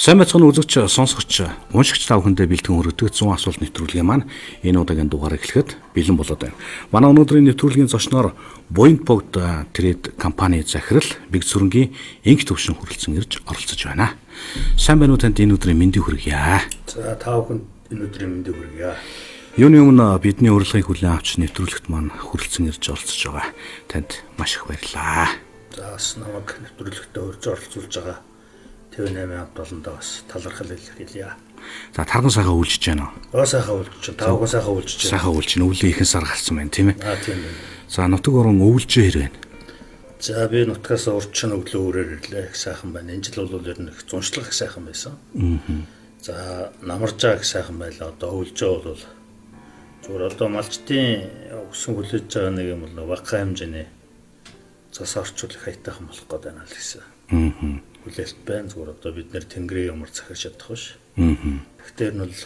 Сайн байцгаана үзэгч, сонсогч, уншигч та бүхэндээ бэлтгэн өргөдөг 100 асуулт нэвтрүүлгийн маань энэ удаагийн дугаар эхлэхэд бэлэн болоод байна. Манай өнөөдрийн нэвтрүүлгийн зочноор Boeing Boat Trade компани захирал Бэг Сүрэнгийн инх төвшин хүрэлцэн ирж оролцож байна. Сайн байна уу, танд энэ өдрийн мэндийг хүргье. За та бүхэнд энэ өдрийн мэндийг хүргье. Юуны өмнө бидний урилгыг хүлээн авч нэвтрүүлэгт маань хүрэлцэн ирж оролцож байгаа. Танд маш их баярлалаа. За бас намайг нэвтрүүлэгтээ урьж оролцуулж байгаа 58 хамт олондоо бас талархал илэрхийлье. За тарган сайхан үйлчж байна уу? Сайхан үйлчж, та бүхэн сайхан үйлчж байна. Сайхан үйлч нь өвлийн ихэнх сар гарсан байна, тийм ээ? Тийм байна. За нутаг орон өвлжээ хэр байна? За би нутгаас урчин өглөө өрөөр ирлээ. Их сайхан байна. Энэ жил бол ер нь их зуншлах их сайхан байсан. За намаржаа их сайхан байлаа. Одоо өвлжээ бол зүгээр одоо малчдын өсөн хүлээж байгаа нэг юм бол бага хэмжээний цас орчуулах хайтайхан болох гээд байна л гэсэн. Хүлээлт байна. Зүгээр одоо бид нэр тэнгэрийн ямар захирч чадах биш. Гэхдээ нь бол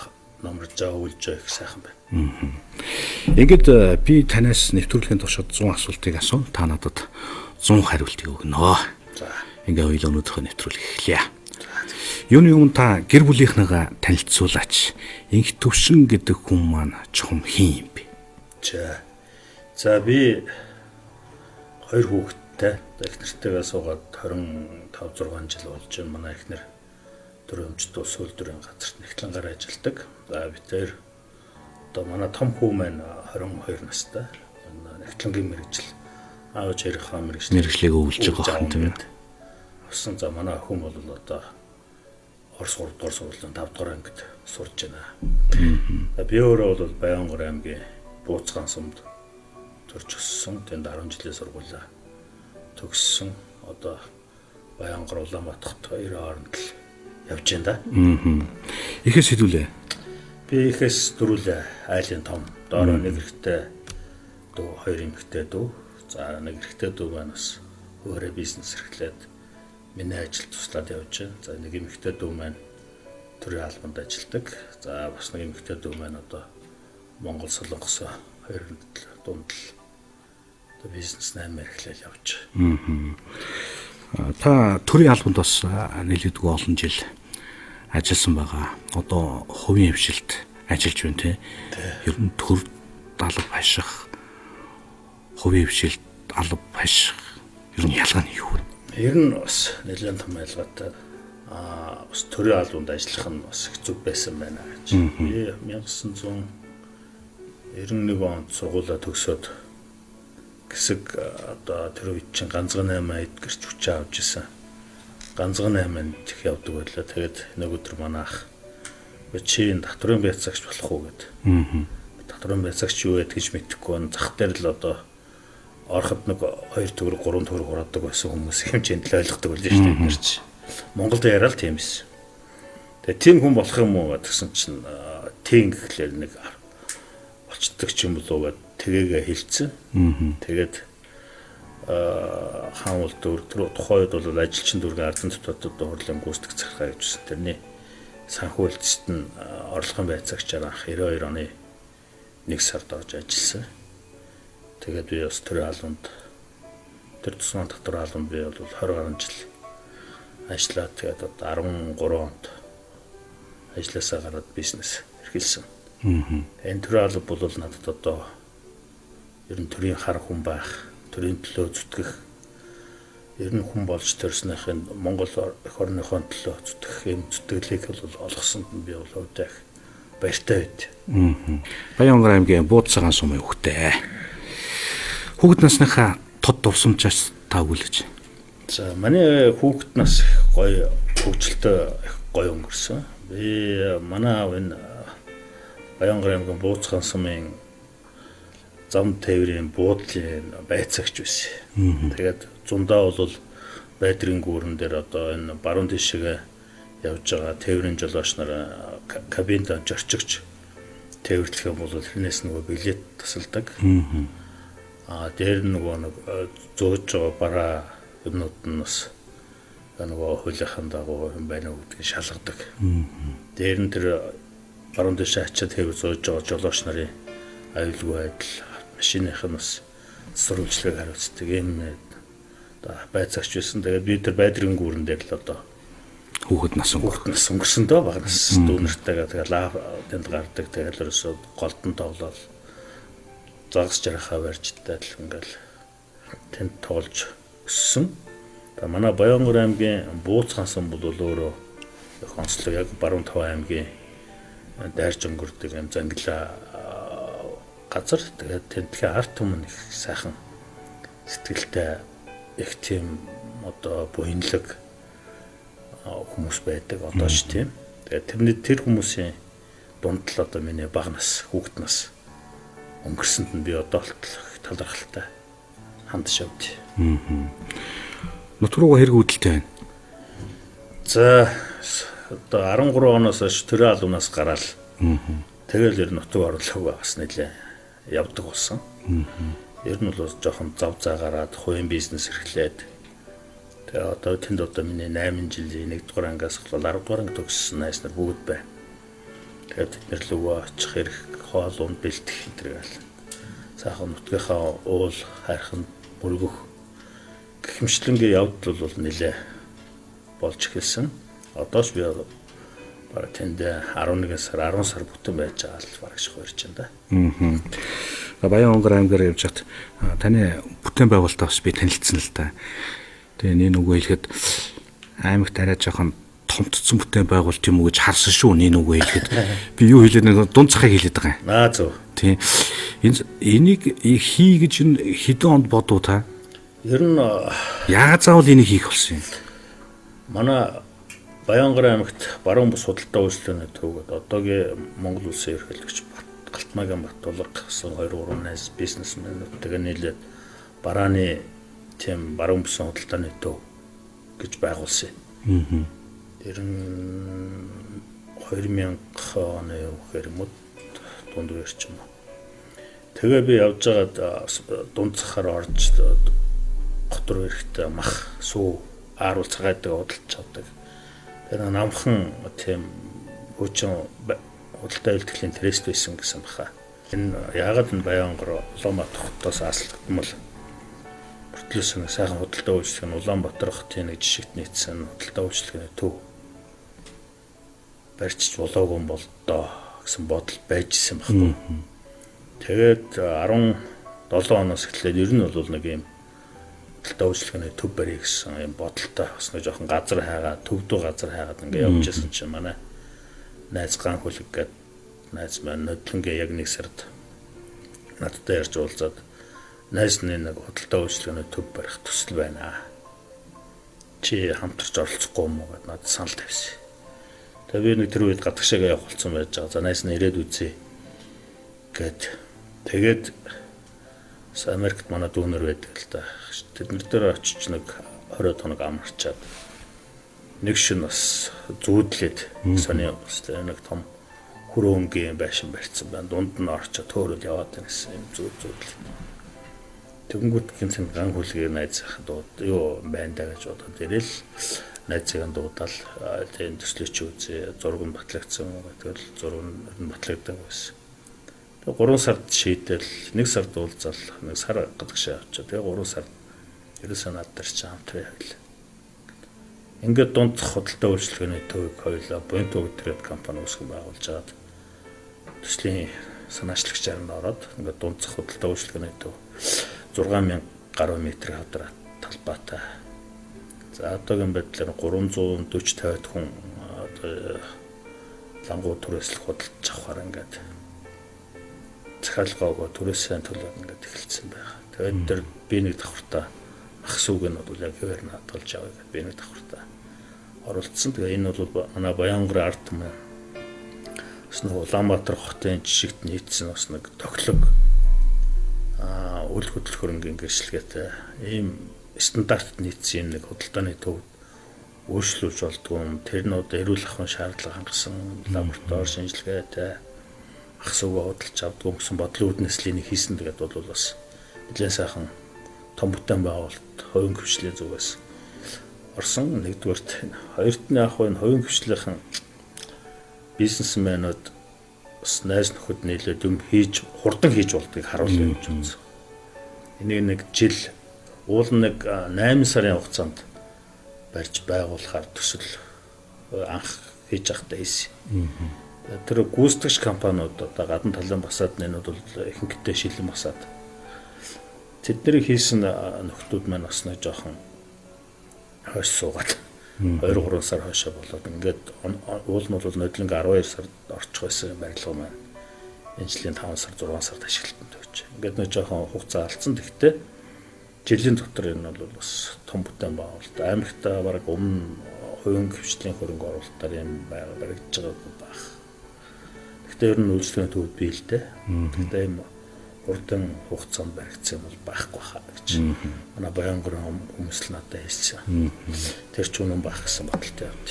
намаржаа өвлжээ их сайхан байна. Ингээд би танаас нэвтрүүлгийн туршид 100 асуултыг асуу. Та надад 100 хариултыг өгнө. За. Ингээ хоёул өнөөдрийнхөө нэвтрүүлэг эхлэе. Юуны өмнө та гэр бүлийнхнийгаа танилцуулаач. Инх төвшин гэдэг хүн маань чухам хин юм бэ? За би 2 хүүхэдтэй. Их нартайгаа суугаад 25-6 жил болж байна. Манай эхнэр төрөмжтөө сүүлдүрийн газарт нэгтлэнгээр ажилладаг. За бид тэр одоо манай том хүү маань 22 настай. Нэгтлэнгийн мэргэжил аавч ярихаа мэргэжлийг өвлж байгаа юм тийм. Авсан. За манай охин бол одоо Орос 3 дугаар сургуулийн 5 дугаар ангид сурж байна. Би өөрөө бол Баянгар аймгийн Бууцгаан сумд төрж өссөн. Тэнд 10 жилийн сургуулаа төгссөн. Одоо Баянгар Улаанбаатарт 2 хооронд л явж байна да. Ихэс хэдүүлээ? Би ихэс дөрүлээ. Айлын том. Доороо нэг эрэгтэй дүү, 2 эмэгтэй дүү. За нэг эрэгтэй дүү маань бас өөрөө бизнес эрхлээд миний ажил туслаад явж байна. За нэг эмэгтэй дүү маань төрийн албанд ажилладаг. За бас нэг эмэгтэй дүү маань одоо Монгол Солонгос хоёрын дунд л одоо бизнес 8 эрхлээл явж байна. Та төрийн албанд бас нэлээдгүй олон жил ажилласан байгаа. Одоо хувийн хвшилт ажиллаж байна тийм. Ер нь төр алба хаших, хувийн хвшилт алба хаших ер нь ялгаа нь юу вэ? Ер нь бас нэлээд том ялгаатай. Бас төрийн албанд ажиллах нь бас хэцүү байсан байна гэж. Би 1991 онд сургуулаа төгсөөд гэсэг одоо тэр үед чинь ганцхан 8 эдгэрч хүчээ авч исэн. Ганцхан 8-нд их явдаг байлаа. Тэгээд нэг өдөр манай ах чи татврын байцаагч болох уу гэд. Татврын байцаагч юу вэ гэж мэдэхгүй байна. Зах дээр л одоо ороход нэг 2 төгрөг 3 төгрөг ураадаг байсан хүмүүс хэмжээнд л ойлгодог байлаа шүү дээ. Нэрч Монголд яриа л тийм байсан. Тэгээ тийм хүн болох юм уу гэсэн чинь тийм гэхлээр нэг болцдог ч юм болоо гэд тэгээгээ хэлсэн. Тэгээд хаан бол тухайд бол ажилчин дүргийн ардан дотоод хурлын гүйцэтгэх захиргаа явьжсэн. Тэрний санхүү хэлтсэд нь орлогын байцаагчаар анх 92 оны 1 сард орж ажилласан. Тэгээд би бас төрийн албанд тэр тусгай татвар албанд би бол 20 гаруй жил ажиллаад тэгээд одоо 13 онд ажилласаа гараад бизнес эрхэлсэн. Энэ төрийн алба бол надад одоо ер нь төрийн хар хүн байх, төрийн төлөө зүтгэх, ер нь хүн болж төрснөхийн Монгол эх орныхоо төлөө зүтгэх юм зүтгэлийг бол олгосонд нь би бол өвдөх баяртай байд. Баянгар аймгийн Бууцгаан сумын хүүхдээ. Хүүхэд насныхаа тод дурсамжаас та үлээж. За манай хүүхэд нас гоё хөгжилтэй гоё өнгөрсөн. Би манай аав энэ Баянгар аймгийн Бууцгаан сумын зам тээврийн буудлын байцаагч байсан. Тэгээд зундаа бол байдрын гүүрэн дээр одоо энэ баруун тишгээ явж байгаа тээврийн жолооч нар кабинд зорчигч тээвэрлэх юм бол тэрнээс нөгөө билет тасалдаг. Дээр нөгөө нэг зөөж байгаа бараа юмнууд нь бас нөгөө хуулийнхаа дагуу юм байна уу гэдгийг шалгадаг. Дээр нь тэр баруун тишээ ачаад тээвэр зөөж байгаа жолооч нарын аюулгүй байдал машиных нь бас сурвалжлыг хариуцдаг юм байцаагч байсан. Тэгээд би тэр байдрын гүүрэн дээр л одоо Хүүхэд нас өнгөрөх. Нас өнгөрсөндөө бага нас дүүнэртэйгээ тэгээ лав тэнд гардаг тэгэл ерөөсөө голдон тоглоод загас жарахаа барьжтай л ингээл тэнд тоглож өссөн. Тэгээ манай Баянгөр аймгийн Бууц хансан бол өөрөө онцлог яг баруун Тав аймгийн дайрж өнгөрдөг юм зангила газар. Тэгээд тентхийн арт түмэн их сайхан сэтгэлтэй их тийм одоо буянлаг хүмүүс байдаг одоо ч тийм. Тэгээд тэр хүмүүсийн дунд л одоо миний бага нас, хүүхэд нас өнгөрсөнд нь би одоо л талархалтай хандж явд. Нутг руугаа хэрэг үүдэлтэй байна. За одоо 13 оноос хойш төрийн албанаас гараад тэгэл ер нь нутаг орлого бас нэлээ явдаг болсон. Ер нь бол жоохон зав заагараад хувийн бизнес эрхлээд тэгээ одоо тэнд одоо миний 8 жилийн 1-р ангиас эхлээд 10-р анги төгссөн найз нар бүгд бай. Тэгээд бид нэр лүгөө очих хэрэг хоол унд бэлтэх энтергээл. Сайхан нутгийнхаа уул хайрхан мөргөх гихмшлэнгийн явдал бол нэлээ болж эхэлсэн. Одоош би бараг тэнд 11 сар 10 сар бүтэн байж байгаа л бараг шиг хуурч байна да. Баянгөр аймгаар явж хат таны бүтээн байгуулалтаас би танилцсан л та. Тэгээ нэг үгүй хэлэхэд аймагт арай жоохон томтцсон бүтээн байгуулалт юм уу гэж харсан шүү нэг үгүй хэлэхэд би юу хэлээд нэг дунд цахыг хэлээд байгаа юм. Зөв. Тийм. Энийг хий гэж хэдэн онд бодов та? Ер нь яагаад заавал энийг хийх болсон юм? Манай Баянгөр аймагт баруун бус худалдаа үйлчлэгээний төвөд одоогийн Монгол улсын ерөнхийлөгч Галтмайган Батулга гэсэн 2-3 найз бизнесмэнүүдтэйгээ нийлээд барааны тийм баруун бусын худалдааны төв гэж байгуулсан юм. Тэр нь 2000 оны хэрмэд дунд үеэр ч юм уу. Тэгээ би явж байгаад дунд цахаар орж готор эрэхтэй мах сүү ааруул цагаадаг худалдаж авдаг. Тэр намхан тийм хуучин худалдаа үйлдвэрлэлийн трест байсан гэсэн баха. Энэ яагаад энэ Баянгөр Улаанбаатар хотоос аслагдмал бүртлээс нэг сайхан худалдаа үйлчлэг нь Улаанбаатар хотын нэг жишгт нийцсэн худалдаа үйлчлэгээний төв барьчих болоогүй юм бол доо гэсэн бодол байжсэн байхгүй. Тэгээд 17 оноос эхлээд ер нь бол нэг юм худалдаа үйлчлэгээний төв барья гэсэн юм бодолтой бас нэг жоохон газар хайгаад төвдөө газар хайгаад ингээ явж байсан чинь манай найз ган хүлэг гээд найз маань нодлонгийн яг нэг сард надтай ярьж уулзаад найзны нэг худалдаа үйлчлэгээний төв барих төсөл байна. Чи хамтарч оролцохгүй юм уу гэд надад санал тавьсан. Тэгээ би нэг тэр үед гадагшаага явах болсон байж байгаа. За найз нь ирээд үзье гэд тэгээд Америкт манай дүүнер байдаг л да. Тэднэр дээр очиж нэг 20 тоног амарчаад нэг шин бас зүүдлээд сони нэг том хөрөөнгийн байшин барьсан байна. Дунд нь орчоо төөрөл яваад байна гэсэн юм зүүдлээ. Тэгэнгүүт гинцэн ган хүлгээ найз захад юу байна даа гэж бодоод ирэл найзыг дуудаал тийм төслөч үзээ зураг нь батлагдсан гэдэг л зураг нь батлагддаг байсан. Тэгээ 3 сард шийдэл 1 сард уулзал 1 сар гадагшаа авчаа. Тэгээ 3 сард ерөөсөө над дээр ч хамтран явлаа. Ингээд дунд худалдаа үйлчлэгээний төвийг хоёулаа Буянт өгдрээд компани үүсгэн байгуулж аваад төслийн санаачлагчаар нь ороод ингээд дунд худалдаа үйлчлэгээний төв 6000 гаруй метр хавдраа талбайтай. За одоогийн байдлаар 340-50 хүн лангуу түрээслэх худалдаж авахаар ингээд захиалгаагаа түрээсээ төлөөд ингээд эхэлсэн байгаа. Тэгээд тэр би нэг давхартаа мах сүүг нь бол яг хэвээр надалж авъя гэд би нэг давхартаа оролцсон. Тэгээ энэ бол манай Баянгөр арт юм. Бас нэг Улаанбаатар хотын жишгт нийцсэн бас нэг тоглог үйл хөдлөх хөрөнгөний гэрчлэгээтэй ийм стандарт нийцсэн нэг худалдааны төв өөрчлөж болдгоо. Тэр нь одоо эрүүл ахуйн шаардлага хангасан лаборатори шинжилгээтэй ах сүүгээ худалдаж авдаг гэсэн бодлын үүднэслийн хийсэн. Тэгээд бол бас нэлээд сайхан том бүтээн байгуулалт хувийн хвшлийн зүгээс орсон. Нэгдүгээрт хоёрт нь яг энэ хувийн хвшлийн бизнесмэнүүд бас найз нөхөд нийлээд юм хийж хурдан хийж болдгийг харуулж явж байна. Энийг нэг жил уул нэг 8 сарын хугацаанд барьж байгуулахаар төсөл анх хийж явахдаа хийсэн. Тэр гүйцэтгэгч компаниуд одоо гадна талын басаад нэнүүд бол ихэнхдээ шилэн басаад тэдний хийсэн нөхдүүд маань бас нэг жоохон хойш суугаад 2-3 сар хойшоо болоод ингээд уул нь бол нодлонг 12 сард орчих байсан барилга маань энэ жилийн 5 сар 6 сард ашиглалтанд өгч. Ингээд нэг жоохон хугацаа алдсан. Тэгтээ жилийн дотор энэ бол бас том бүтээн байгуулалт. Америкта бараг өмнө хувийн хвшлийн хөрөнгө оруулалтаар юм баригдаж байгаа байх. Тэгтээ ер нь үйлчлэгийн төвд бий л дээ. Тэгтээ юм урдан хугацаанд баригдсан бол байхгүй хаа гэж. Манай Баянгарын хүмүүс л надад хэлсэн. Тэр ч үнэн байх гэсэн бодолтой явд.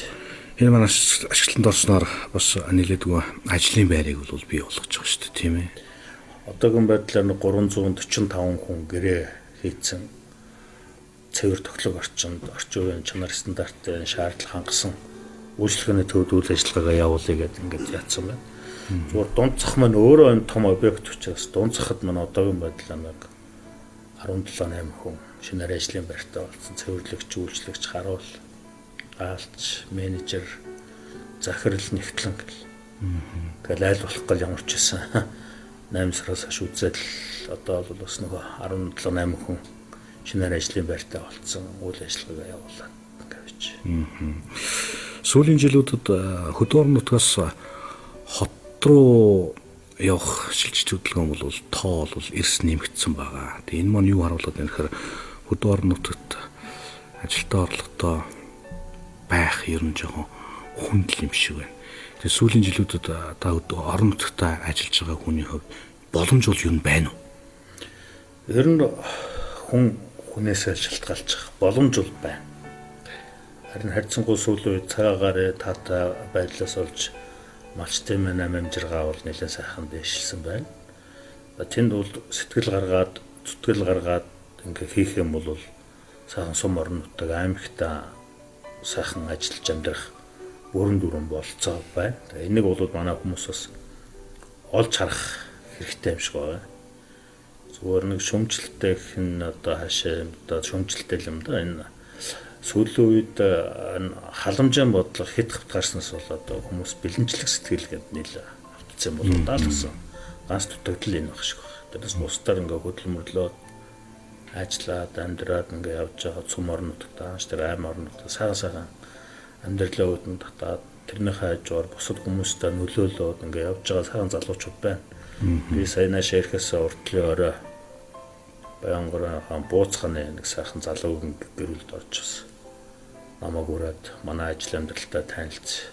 Энэ манай ашиглалтанд орсноор бас нийлээдгүй ажлын байрыг бол бий болгож байгаа шүү дээ, тийм ээ. Одоогийн байдлаар 345 хүн гэрээ хийцэн цэвэр тоглог орчинд орчин үеийн чанар стандартын шаардлага хангасан үйлчлэгээний төвд үйл ажиллагаагаа явуулъя гэдэг ингээд яатсан байна. Зүгээр дунцах маань өөрөө энэ том объект учраас дунцахад маань одоогийн байдлаар нэг 17-8 хүн шинээр ажлын байртаа болсон цэвэрлэгч, үйлчлэгч, харуул, гаалч, менежер, захирал нэгтлэн гэл. Тэгэл айл болох гал ямар ч байсан 8 сараас хойш үзэл одоо бол бас нөгөө 17-8 хүн шинээр ажлын байртаа болсон үйл ажиллагаагаа явуулаад гэж. Сүүлийн жилүүдэд хөдөө орон нутгаас хот руу явах шилжилт хөдөлгөөн бол тоо бол эрс нэмэгдсэн байгаа. Тэгээ энэ маань юу харуулдаг вэ гэхээр хөдөө орон нутагт ажилтаа орлоготой байх ер нь жоохон хүндэл юм шиг байна. Тэгээ сүүлийн жилүүдэд та хөдөө орон нутагт ажиллаж байгаа хүний хувьд боломж бол юу байна уу? Ер нь хүнээсээ шалтгаалж боломж бол байна. Харин харьцангуй сүүлийн үед цагаагаар таатай байдлаас олж малчтай мэн амжиргаа бол нэлээд сайхан дэвшилсэн байна. Тэнд бол сэтгэл гаргаад, зүтгэл гаргаад ингээ хийх юм бол сайхан сум орон нутаг аймагта сайхан ажиллаж амьдрах бүрэн дүрэн болцоо байна. Энийг бол манай хүмүүс бас олж харах хэрэгтэй юм шиг байна. Зүгээр нэг шүмжлэлтэй гэх нь одоо хаашаа одоо шүмжлэлтэй юм да энэ сүүлийн үед халамжийн бодлого хэд хавт гарснаас болоод хүмүүс бэлэнчлэх сэтгэл гээд нийл автцсан болоо даалгасан. Ганц дутагдал энэ баг шиг байна. Тэрнээс бусдаар ингээ хөдөлмөрлөө ажиллаад амьдраад ингээ явж байгаа цум орон нутагт ааш тэр аймаг орон нутагт сайхан амьдралаа үүдэн татаад тэрнийхээ хажуугаар бусад хүмүүстэй нөлөөлөөд ингээ явж байгаа сайхан залуучууд байна. Би сая наашаа ирэхээс уртлын орой Баянгарын хаан бууцханы нэг сайхан залуу гэрүүлд орж бас намайг ураад манай ажил амьдралтай танилцсан.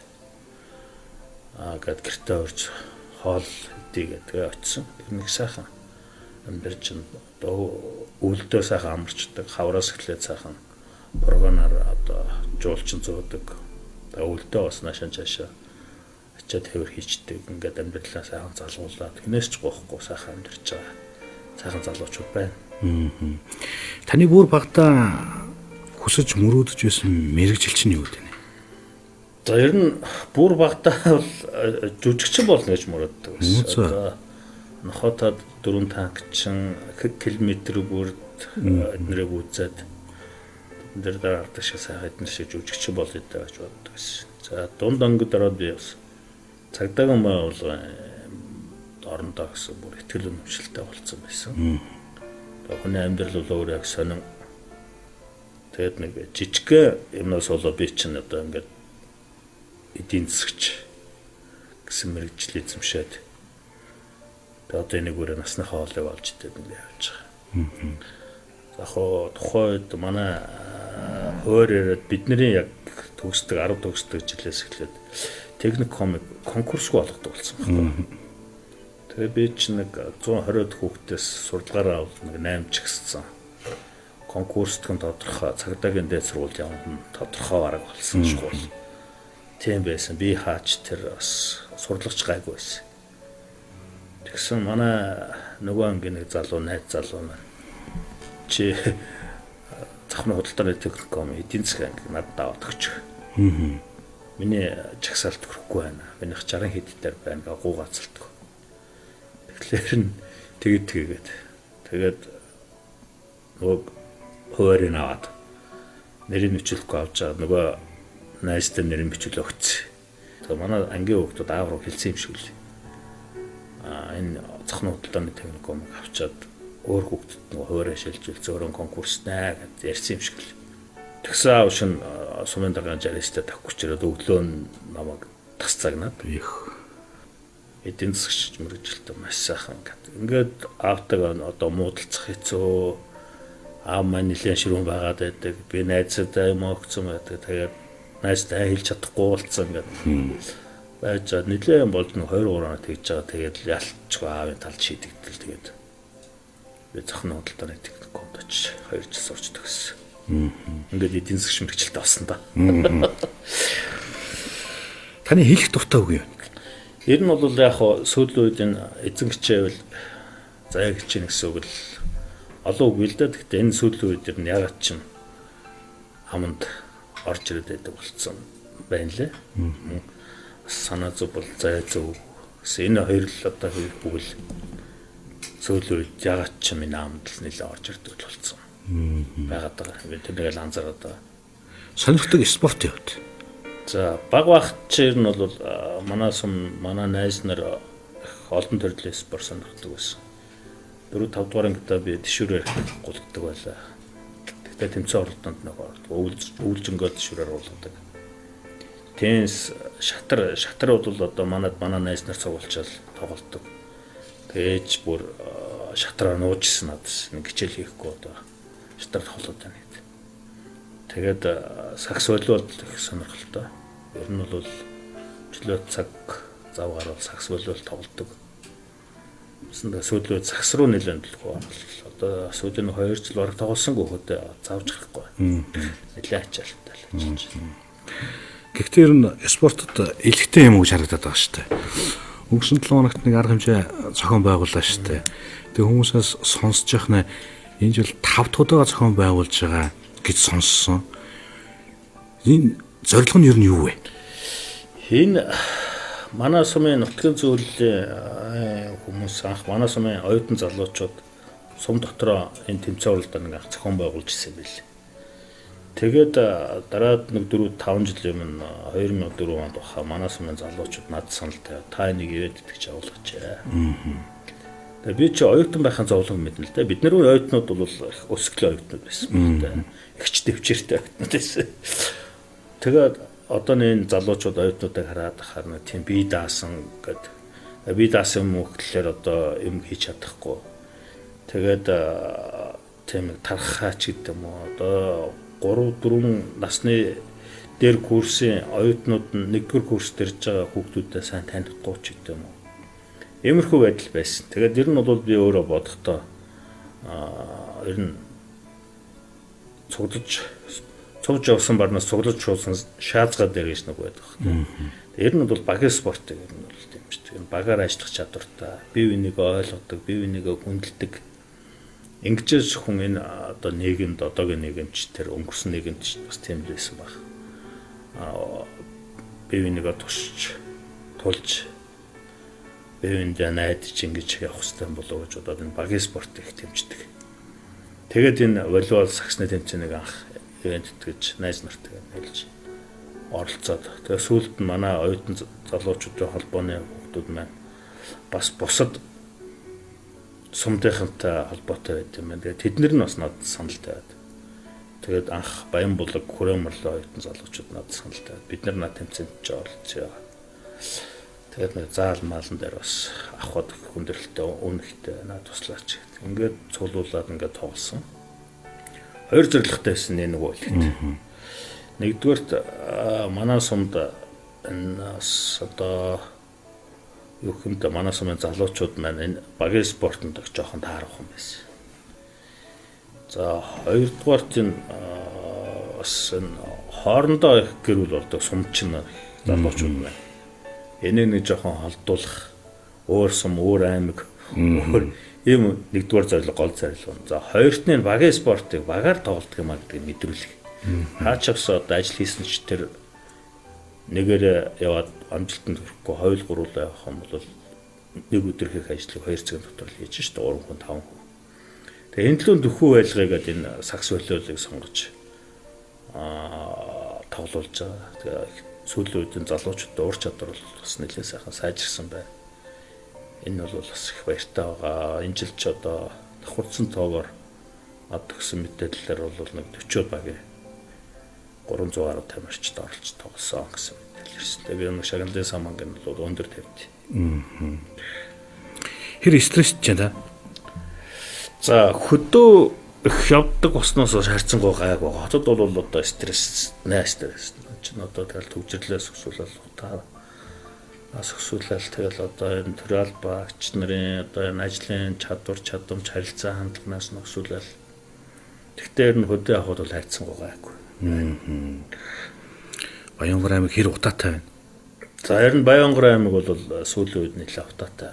Гэт гэртээ орж хоол идээ тэгээ очисон. Нэг сайхан амьдрч одоо өвөлдөө сайхан амарчдаг, хавраас эхлээд сайхан прогоноор одоо жуулчин зөөдөг. Өвөлдөө бас наашаа чаашаа ачаад хэвэр хийчдэг. Ингээд амьдралаа сайхан залгуулад хинээс ч гоохгүй сайхан амьдрч байгаа. Сайхан залуучууд байна. Таны бүр багтаа хүсэж мөрөөдөж байсан мэрэгжил чинь юу вэ? За ер нь бүр багтаа бол жүжигчин болно гэж мөрөөддөг байсан. Одоо нохотод 4 танкчин километр бүрд эднэрийг үзээд энэ дээр гардаг шиг сайхан эднэр шиг жүжигчин болъё даа гэж боддог байсан. За дунд ангид ороод би бас цагдаагийн байгууллага орондоо гэсэн бүр ихтгэл өнөмшлтэй болсон байсан. Хүний амьдрал бол өөр яг сонин. Тэгээд нэг жижиг юмнаас болоо би чинь одоо ингээд эдийн засагч гэсэн мэрэгжил эзэмшээд тэгээд одоо энийг өөрөө насныхаа хоолыг олж идээд ингээд явж байгаа. За хоо тухайд манай хойроод бидний яг төгсдөг 10 төгсдөг жилээс эхлээд техникомик конкурсгүй болгодог болсон байна. Тэгээ би чинь нэг 120 хүүхдээс сурдлагаараа нэг 8 ч гиссэн. Конкурстын тодорхой цагдаагийн дээд сургууль явна тодорхой арга болсон школ. Тийм байсан. Би хаач тэр бас сурлагч гайгүй байсан. Тэгсэн манай нөгөө ангийн нэг залуу найз залуу маань чи цахны худалдааны техникум эдийн засгийн анги надад даваад өгч. Миний жагсаалт хүрхгүй байна. Минийх 60 хэдтээр байна гэ гуугаацалдаг. Тэгэхээр тэгээд нөгөө хойрын аваад нэрийг нүчлэхгүй авч байгаа нөгөө найзтай нэрэн бичвэл өгсөн. Тэгээ манай ангийн хүүхдүүд аав руу хэлсэн юм шиг л. Энэ цохны худалдааны техникумыг авчаад өөр хүүхдэд нэг хуурай шилжүүл зөөрөн конкурснаа гэж ярьсан юм шиг л. Тэгсэн аав шин сумын даргаан жаристай тавьчих чирээд өглөө нь намайг тас цагнаад Их. эдийн засагч мэрэгжилтэй маш сайхан ингээд аавтайгаа одоо муудалцах хэцүү. Аав маань нэлээд ширүүн байгаад байдаг. Би найзтай юм өгцөн байдаг. Тэгээд найзтай хэлж чадахгүй болцсон ингээд. Байж нэлээд болж нэг 2 3 хоног тэгж байгаа. Тэгээд ялчгүй аавын талд шийдэгдэл тэгээд би цохны худалдааны техникумд очиж 2 жил сурч төгссөн. Ингээд эдийн засагч мэрэгжилтэй болсон да. Таны хэлэх дуртай үг юу? Ер нь бол яг сүүлийн үед энэ эзэн хичээвэл заяа хичээнэ гэсэн үг л олон үг л да. Гэхдээ энэ сүүлийн үед ер нь ягаад ч юм хаманд орж ирээд байдаг болсон байна лээ. Санаа зүв бол заяа зүв. Энэ хоёр л одоо хэлэх үг л сүүлийн үед ягаад ч юм энэ хаманд л нэлээд орж ирдэг болсон. Байгаад байгаа. Би тэрнийг л анзаараад байгаа. Сонирхдаг спорт явд. За баг багт ч ер нь бол манай манай найз нар олон төрлийн спорт сонирхдаг байсан. 4 5 дугаар ангидаа би тишүүрээр гулгдаг байлаа. Тэгтээ тэмцээн оролдонд нэг өвлжөнгөө тишүүрээр гулгадаг. Теннис шатар бол одоо манай найз нар цугуулчаал тоглолдог. Тэгээж бүр шатраа нуужсэн надаас нэг хичээл хийхгүй одоо шатар тоглоод байна гэдэг. Тэгээд сакс волейбол их сонирхолтой. Ер нь бол чөлөө цаг зав гарвал сакс волейбол тоглодог. Сүүлийн сакс руу нэлээд төлөв. Одоо сүүлийн 2 жил бараг тоглосонгүй хөдөө завж гарахгүй. Нэлээд ачаалттай л ажиллаж байна. Гэхдээ ер нь спортод илэгтэй юм уу гэж харагдаад байгаа шүү дээ. Өнгөрсөн 7 хоногт нэг арга хэмжээ зохион байгууллаа шүү дээ. Тэгээ хүмүүсээс сонсож явах нь энэ жил 5 тудаага зохион байгуулж байгаа гэж сонссон. Энэ зорилго нь ер нь юу вэ? Энэ манай сумын нутгийн зөвлөлийн хүмүүс анх манай сумын оюутан залуучууд сум дотроо энэ тэмцээн уралдааныг анх зохион байгуулж ирсэн байл. Тэгээд дараад нэг 4 5 жилийн өмнө 2004 онд баха манай сумын залуучууд надад санал тавиад та энийг ивент гэж агуулгач. Тэгээд би чи оюутан байхын зовлон мэднэ л дээ. Бид нар оюутнууд бол их өсгөл оюутнууд байсан байна да. Ихч төвчээртэй оюутнууд байсан. Тэгээд одоо энэ залуучууд оюутнуудыг хараад харна тийм бие даасан гэдэг. Бие даасан юм хөтлөөр одоо юм хийж чадахгүй. Тэгээд тийм тархаач гэдэг юм уу одоо 3 4 насны дээр курсын оюутнууд нь 1-р курс дэрж байгаа хүүхдүүдэд сайн танигдахгүй ч гэдэг юм уу. Иймэрхүү байдал байсан. Тэгээд ер нь бол би өөрөө бодохдоо ер нь цуглаж явсан барнаас цуглаж шуулсан шаазгаа дээр гэж нэг байдаг. Ер нь бол багийн спортыг ер нь бол тийм ч тийм багаар ажиллах чадвартай, бие биенийг ойлгодог, бие биенийг хүндэлдэг. Ингэж хүн энэ одоо нийгэмд одоогийн нийгэмч тэр өнгөрсөн нийгэмч бас тийм л байсан баг. Бие биенийг тусч тулж бивэндээ найдаж ингэж явах хэрэгтэй болов гэж бодоод энэ багийн спорт их дэмждэг. Тэгээд энэ волейбол саксны тэмцээнийг анх ивент гэж найз нартай хэлж оролцоод тэгээд сүүлд нь манай оюутан залуучуудын холбооны хүүхдүүд маань бас бусад сумдынхантай холбоотой байт юм байна. Тэгээд тэднэр нь бас надад санал тавиад. Тэгээд анх Баянбулаг Хүрээмөрлөө оюутан залуучууд надад санал тавиад бид нар над тэмцээнд оролцъё. Тэгээд нэг заал маалан дээр бас авахд хүндрэлтэй үнэхтэй над туслаач. Ингээд цуглуулад ингээд тоглосон. 2 зорилготой байсан нэг үйл хэлт. Нэгдүгээрт манай сумд энэ одоо юу хэмдэ манай сумын залуучууд маань энэ багийн спортод их жоохон таарах юм байсан. За хоёрдугаарт энэ бас хоорондоо их гэрүүл болдог сумчин залуучууд байна. Энийг нэг жоохон холдуулах өөр сум өөр аймаг өөр ийм нэгдүгээр зорилго гол зорилго. За хоёрт нь багийн спортыг багаар тоглодог юм а гэдгийг мэдрүүлэх. Хаачаас одоо ажил хийсэн ч тэр нэгээр яваад амжилтанд хүрэхгүй хойл гуруулаа явах юм бол нэг өдөр хийх ажлыг 2 цагийн дотор л хийж штэ 3 хүн 5 хүн. Тэгээ энэ төлөө дөхүү байлгаагээд энэ сакс волейболыг сонгож тоглуулж байгаа. Тэгээ сүүлийн үеийн залуучуудын ур чадвар бол бас нэлээд сайхан сайжирсан байна. Энэ бол бас их баяртай байгаа. Энэ жил ч одоо давхарцсан тоогоор ад өгсөн мэдээлэлээр бол нэг 40 багийн 300 гаруй тамирчид оролж тоглосон гэсэн мэдээлэл ирсэн. Тэгээ би нэг шагналын самангийн бол өндөр тавьд. Хэр стресстэй ч та. За хөдөө их явдаг болсноос харьцангуй гайг байгаа. Хотод бол одоо стресс, стресс. Чин одоо тэгэл төвжирлээс өсвөл та өсвөл тэгэл одоо энэ төрөл багч нарын одоо энэ ажлын чадвар чадамж харилцаа хандлагаас нь өсвөл тэгтээ энэ хөдөө явахд бол хайцсангүй гайгүй. Баянгар аймаг хэр утаатай байна? За ер нь Баянгар аймаг бол сүүлийн үед нэлээд утаатай.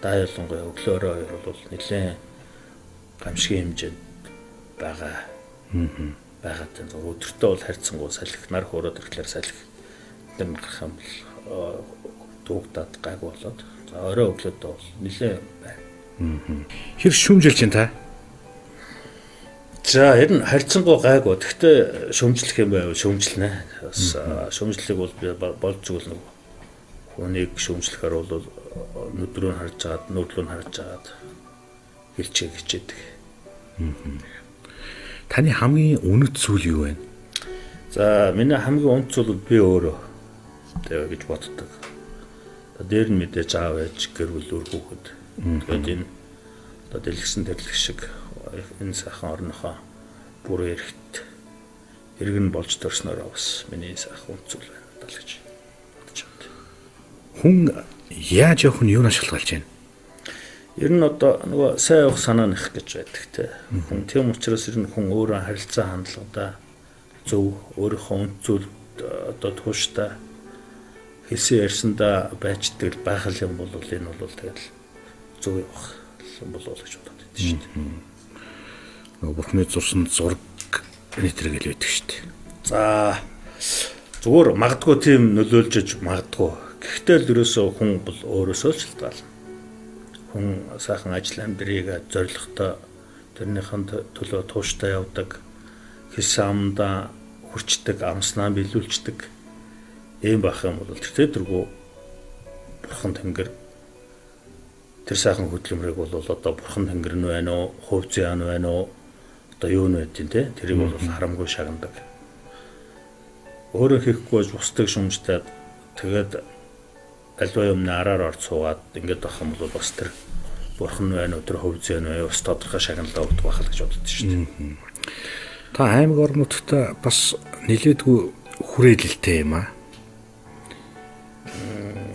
Дайлангуй өглөөрөө хоёр бол нэлээд гамшигын хэмжээнд байгаа. Байгаад энэ өдөртөө бол харьцангуй салхи нар хөрөөд ирэхлээр салхи тэр гарах юм бол дуугдаад гайгүй болоод за орой өглөөдөө бол нэлээд байна. Хэр шүүмжилж чинь та? За ер нь харьцангуй гайгүй. Гэхдээ шүүмжлэх юм байв шүүмжлэнэ. Бас шүүмжлэлийг бол би болж зүгэл нэг хүнийг шүүмжлэхээр бол нүдрөө нь харж агаад нүүдлөө нь харж агаад хэлчээ хичээдэг. Таны хамгийн үнэт зүйл юу вэ? За миний хамгийн үнэт зүйл би өөрөө тэгээ гэж боддог. Дээр нь мэдээж аав ээж гэр бүл үр хүүхэд. Тэгээд энэ одоо дэлгэсэн тэрлэг шиг энэ сайхан орнохоо бүр эрэхт иргэн болж төрснөөрөө бас миний сайхан үнэт зүйл байна даа л гэж бодож байна. Хүн яаж явах нь юу ашиглаж байна? Ер нь одоо нөгөө сайн явах санаа нэх гэж байдаг те. Хүн тийм учраас ер нь хүн өөрөө харилцаа хандлагадаа зөв өөрийнхөө үнэт зүйл одоо тууштай хэлсэн ярьсандаа байждаг байхал юм бол энэ бол тэгэл зөв явах юм болов гэж бодод байдаг шүү дээ. Нөгөө Бурхны зурсан зураг нэтэр гэл байдаг шүү дээ. За зүгээр магадгүй тийм нөлөөлж магадгүй. Гэхдээ л ерөөсөө хүн бол өөрөөсөө л шалтгаална. Хүн сайхан ажил амьдрыг зоригтой тэрнийхэн төлөө тууштай явдаг, хэлсэн амдаа хүрчдэг, амснаа биелүүлждэг ийм байх юм бол тэрдэргүй Бурхан Тэнгэр тэр сайхан хөдөлмөрийг бол одоо Бурхан Тэнгэр нь байна уу, хувь зээн байна уу, одоо юу нь байдیں те тэрийг бол харамгүй шагнадаг. Өөрөө хийхгүй бусдыг шүмжтэй тэгээд альва юмны араар орж суугаад ингэж авах юм бол бас тэр Бурхан байна уу, тэр хувь зээн байна уу, бас тодорхой шагналаа өгдөг байх л гэж боддог шүү дээ. Та аймаг орнуудтай бас нэлээдгүй хүрээлэлтэй юм аа.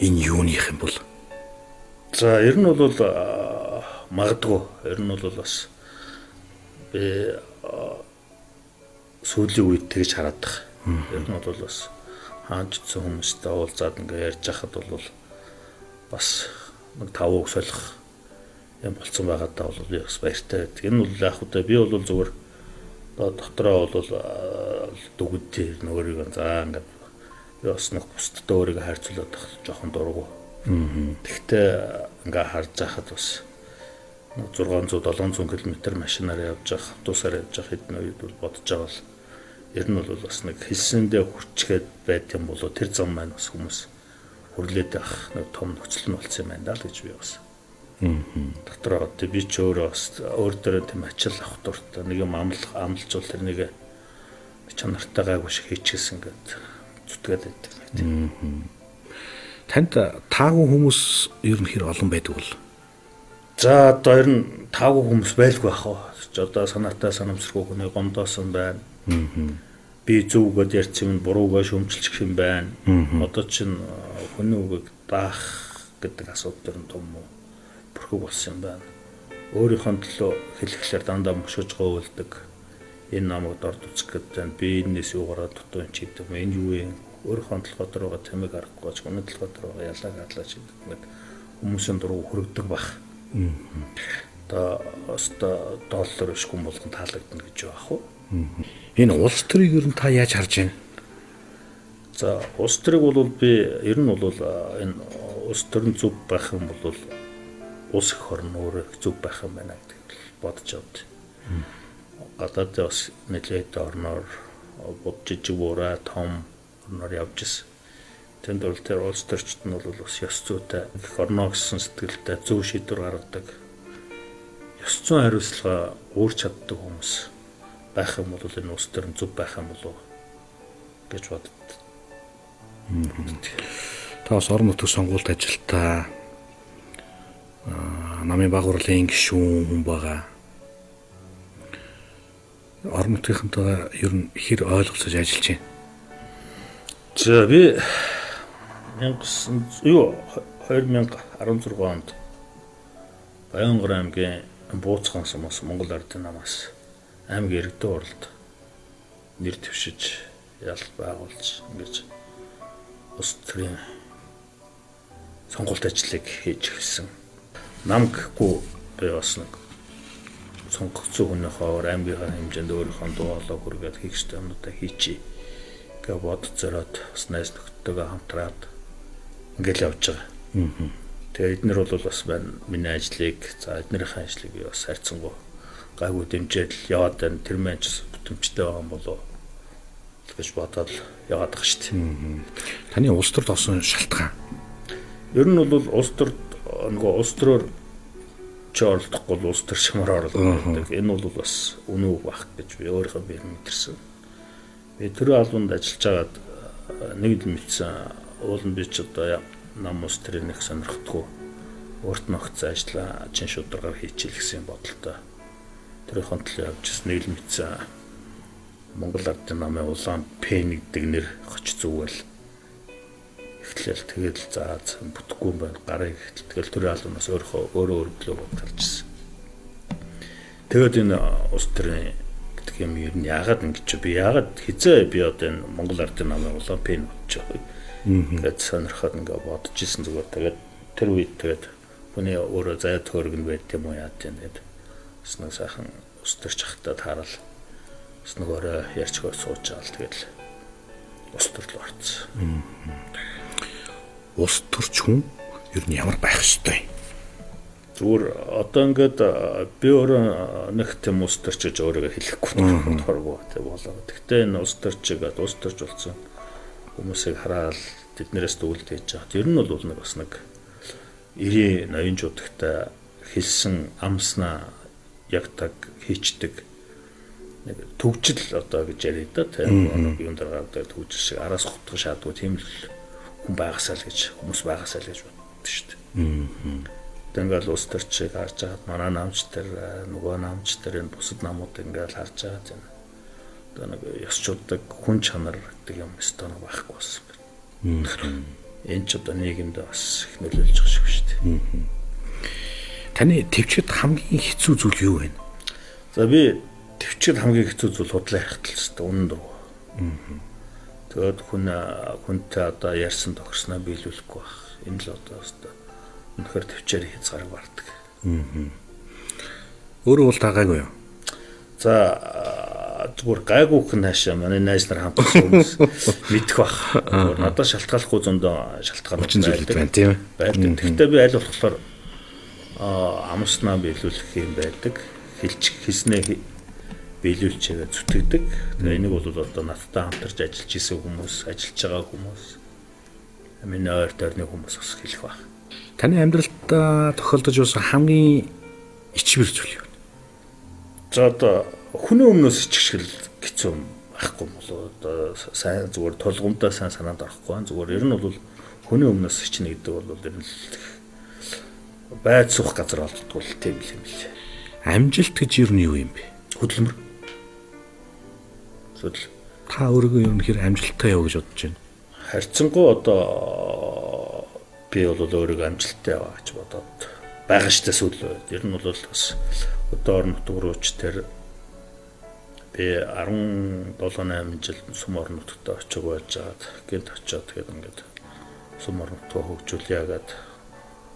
Энэ юуных юм бол? За ер нь бол магадгүй ер нь бол бас би сүүлийн үед тэгж хараад байгаа. Ер нь бол бас хаанчдсан хүмүүстэй уулзаад ингээ ярьж байхад бол бас нэг тавыг солих юм болцсон байгаа даа бол би бас баяртай байдаг. Энэ бол яг хөтэ би бол зүгээр дотроо бол дүгдээ нөгөөрийг за ингээд би бас нэг бусдтай өөрийгөө харьцуулаад жоохон дургу. Тэгтээ ингээ харж байхад бас 600-700 км машинаар явж явах, автобусаар явж явах хэдэн үед бол бодож байгаа бол ер нь бол бас нэг хэлсэндээ хүрчгээд байт юм болоо тэр зам маань бас хүмүүс хүрлээд байх нэг том нөхцөл нь болсон юм байна даа л гэж би бас. Дотроо би ч өөрөө бас өөр дөрөө тийм ачаал авах дуртай нэг юм амлжуул тэр нэг чанартай гайгүй шиг хийчихсэн гэд зүтгээд байдаг тийм. Танд таагүй хүмүүс ер нь хэр олон байдаг бол? За одоо ер нь таагүй хүмүүс байлгүй ах уу. Одоо санаатай санамсргүй хүний гомдоосон байна. Би зүггээд ярьсан юм буруугаа шөмжилчих юм байна. Одоо чинь хүний үгийг даах гэдэг асуудал нь том уу? Бүрхэг болсон юм байна. Өөрийнхөө төлөө хэлэхлээр дандаа мөшөж говьлдог. Энэ намайг дорд үзэх гэдэг би энэс юу гараад дутуу юм чи гэдэг юм. Энэ юу юм? Өөрийнхөө толгой дөрөөгөө тамиг харахгүй ч хүний толгой дөрөөгөө ялаг хадлаач гэдэг. Ингээд хүмүүсийн дуруу хөрөгдөг баг. Одоо доллар биш хүн болгон таалагдана гэж байгаа хөө. Энэ улс төрийг ер нь та яаж харж байна? За улс төрийг бол би ер нь бол энэ улс төрн зөв байх юм бол улс их орн өөрөө зөв байх юм байна гэдэг бодож авд. Гадаадд бас нэлээд орноор бод жижиг буурай, том орноор явж ирсэн. Тэнд бол тэр улс төрчид нь бол бас ёс зүйтэй их орно гэсэн сэтгэлтэй зөв шийдвэр гаргадаг. Ёс зүйн хариуцлага өөрч чаддаг хүмүүс байх юм бол энэ улс төр нь зөв байх юм болов гэж боддог. Та бас орон нутгийн сонгуульд ажилтаа намын байгууллагын гишүүн хүн байгаа. Орон нутгийнхантайгаа ер нь хэр ойлголцож ажиллаж байна? За би 2016 онд Баянгар аймгийн Бууцхан сумаас Монгол Ардын намаас аймгийн иргэдийн уралд нэр дэвшиж ялалт байгуулж ингэж улс төрийн сонгуульт ажлыг хийж эхэлсэн. Нам гэхгүй би бас нэг сонгогдсон хүний хавар аймгийнхаа хэмжээнд өөрийнхөө дуу хоолой хүргээд хийх ёстой юмнуудаа хийчихье гэж бодож зориод бас найз нөхдөдөө хамтраад ингээл явж байгаа. Тэгээ эднэр бол бас миний ажлыг эднэрийн ажлыг би бас хайрцангуй гайгүй дэмжиж яваад байна. Тэр мэн ч бүтэмжтэй байгаа юм болов гэж бодоод яваад байгаа шүү дээ. Таны улс төрд олсон шалтгаан. Ер нь бол улс төрд нөгөө улс төрөөр ч оролдохгүй улс төр шимээр оролддог. Энэ бол бас үнэн баг гэж би өөрийнхөө биеэр мэдэрсэн. Би төрийн албанд ажиллаж байгаад нэг л мэдсэн. Уул нь би ч одоо нам улс төрийн нэг сонирхдаггүй. Өөрт нь огцсон ажлаа чин шударгаар хийчихэл гэсэн бодолтой. Тэрийнхээ төлөө явжсэн нэг л мэдсэн. Монгол Ардын намын улаан П гэдэг нэр хоч зүгэл эхлээл тэгэл заад бүтэхгүй юм байна. Гарыг тэгэл төрийн албанаас өөрөө төлөө бодгалжсэн. Тэгээд энэ улс төрийн гэдэг юм ер нь яагаад ингэж би яагаад хизээ би одоо энэ Монгол Ардын намын улаан П бодож байгаа. Гэт сонирхоод ингээ бодож исэн зүгээр. Тэгээд тэр үед тэгээд хүний өөрөө заяа төхөрг нь байт юм уу яа гэдэг. Бас нэг сайхан улс төрч хахтаа таарал. Бас нөгөөрөө ярьж хөө сууж байгаа л тэгэл улс төрл орцсон. Улс төрч хүн ер нь ямар байх ёстой? Зүгээр одоо ингээд би өөрөө нэг тийм улс төрч гэж өөрийгөө хэлэхгүй тохиргоо тэг болоо. Гэхдээ энэ улс төрчийг улс төрч болсон хүмүүсийг хараад тэднээс дүүлд хийж байгаа. Ер нь бол нэг бас нэг 90-80 жуудагтай хэлсэн амснаа яг таг хийчдэг нэг төвжил одоо гэж яриа да тийм юун дээр гардаг төвжил шиг араас хутгах шаардлагагүй тийм л хүн байгаасаа л гэж хүмүүс байгаасаа л гэж боддог шүү дээ. Тэгэл улс төрчийг харж байгаад манай намч тэр нөгөө намч тэр энэ бусад намууд ингээл харж байгаа тийм. Одоо нэг ёсчууддаг хүн чанар гэдэг юм өстой нэг байхгүй болсон байна. Энэ ч одоо нийгэмд бас их нөлөөлж байгаа шүү дээ. Таны төвчд хамгийн хэцүү зүйл юу вэ? За би төвчд хамгийн хэцүү зүйл худлаа ярих тал шүү дээ. Үнэн дургу. Тэгээд хүнтэй одоо ярьсан тохирсноо биелүүлэхгүй байх. Энэ л одоо үнэхээр төвчээр хязгаар бардаг. Өөрөө бол та гайгүй юу? За зүгээр гайгүйх нь хаашаа манай найз нар хамтсан хүмүүс мэдэх бах. Надад шалтгааллахгүй зөндөө шалтгаанууд байна тийм ээ. Гэхдээ би аль болохоор амснаа биелүүлэх юм байдаг. Хэлснээ биелүүлчигээ зүтгэдэг. Тэгээ энийг бол одоо надтай хамтарч ажиллаж исэн хүмүүс, ажиллаж байгаа хүмүүс, миний ойр тойрны хүмүүс бас хэлэх баг. Таны амьдралд тохиолдож байсан хамгийн ичвэр зүйл юу? За одоо хүний өмнөөс ичгшил хэцүү байхгүй болоо одоо сайн зүгээр тулгамдаа сайн санаанд орохгүй зүгээр ер нь бол хүний өмнөөс ичнэ гэдэг бол ер нь байд суух газар олддгүй л тийм юм л. Амжилт гэж ер нь юу юм бэ? Хөдөлмөр. Та өөрийгөө ер нь хэр амжилттай яв гэж бодож байна? Харьцангуй одоо би бол өөрийгөө амжилттай яваа гэж бодоод байгаа штэ сүүл. Ер нь бол бас одоо орон нутг рууч тэр би 17-8 жил сум орон нутгад очиж байж байгаад гэнт очиод тэгээд ингээд сум орон нутгаа хөгжүүлье гэдэг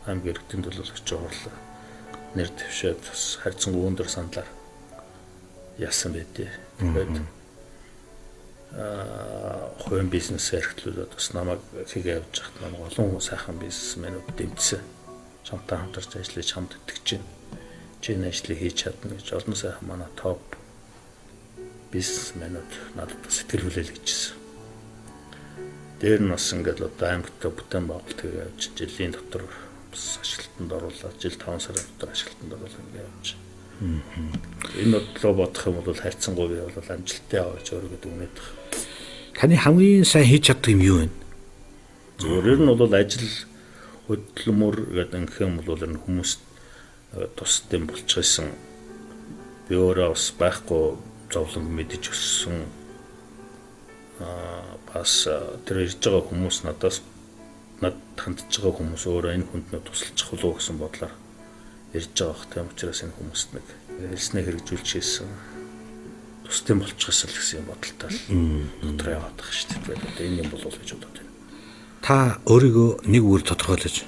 аймгийн иргэдийн төлөөлөгч орлоо. Нэр дэвшээд бас харьцангуй өндөр сандлаар яасан байдээ. Тэгээд хувийн бизнес эрхлүүлээд бас намайг хийгээ явж хат намайг олон сайхан бизнесмэнүүд дэмжсэн. Чамтай хамтарч ажиллаж чамд итгэж байна. Чиний ажлыг хийж чадна гэж олон сайхан манай топ бизнесмэнүүд надад сэтгэл хүлээлгэжсэн. Дээр нь бас ингээд одоо аймагтаа бүтээн байгуулалт явж жилийн дотор бас ашиглалтанд оруулаад жил 5 сарын дотор ашиглалтанд оруулаад ингээд явж. Энэ бодлоо бодох юм бол хайрцангуй би бол амжилттай яваа гэж өөрийгөө дүгнээд байна. Таны хамгийн сайн хийж чаддаг юм юу вэ? Зүгээр нь бол ажил хөдөлмөр гэдэг ингэх юм бол энэ хүмүүст тусдсан болж байсан. Би өөрөө бас байхгүй зовлон мэдэж өссөн. Бас тэр ирж байгаа хүмүүс над хандж байгаа хүмүүс өөрөө энэ хүнд тусалчих болов гэсэн бодлоор ирж байгаа бох. Тийм учраас энэ хүмүүст нэг хэлснээ хэрэгжүүлж хийсэн. Тусдсан болчихсон л гэсэн бодолтой дотор яваад байгаа шүү дээ. Одоо энэ юм болов гэж бодоод байна. Та өөрийгөө нэг үгээр тодорхойлож.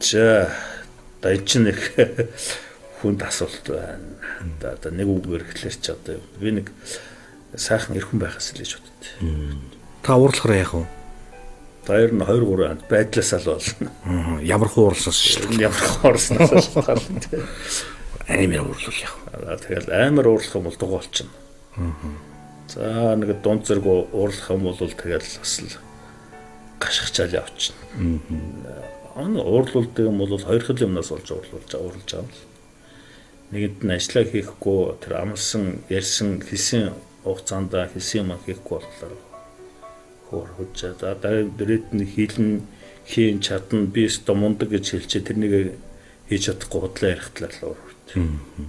За энэ чинь нэг хүнд асуулт байна. Одоо нэг үгээр хэлэр чи одоо би нэг сайхан эрхэн байхаас л гэж бодод. Та уурлахаар яах вэ? Тэр нь 2 3 анд байдлаасаа л болно. Ямар хууралсаас шүү дээ. Ямар хуурснаас шалтгаална. Амар уурлах яах вэ? Тэгэл амар уурлах юм бол дугуй болчихно. За нэг дунд зэрэг уурлах юм бол тэгэл бас л гашгачаал явчихна. Уурлуулдаг юм бол 2 хил юмнаас болж уурлуулж байгаа юм. Нэгэнд нь ажиллаа хийхгүй тэр амлсан ярьсан хийсэн хугацаанд хийсэн юм хийхгүй болохоор хөөрхөж. За дээд нь хийлэн хийн чадна би өстө мундаг гэж хэлчихээ тэрнийг хийж чадахгүй худлаа ярих талаар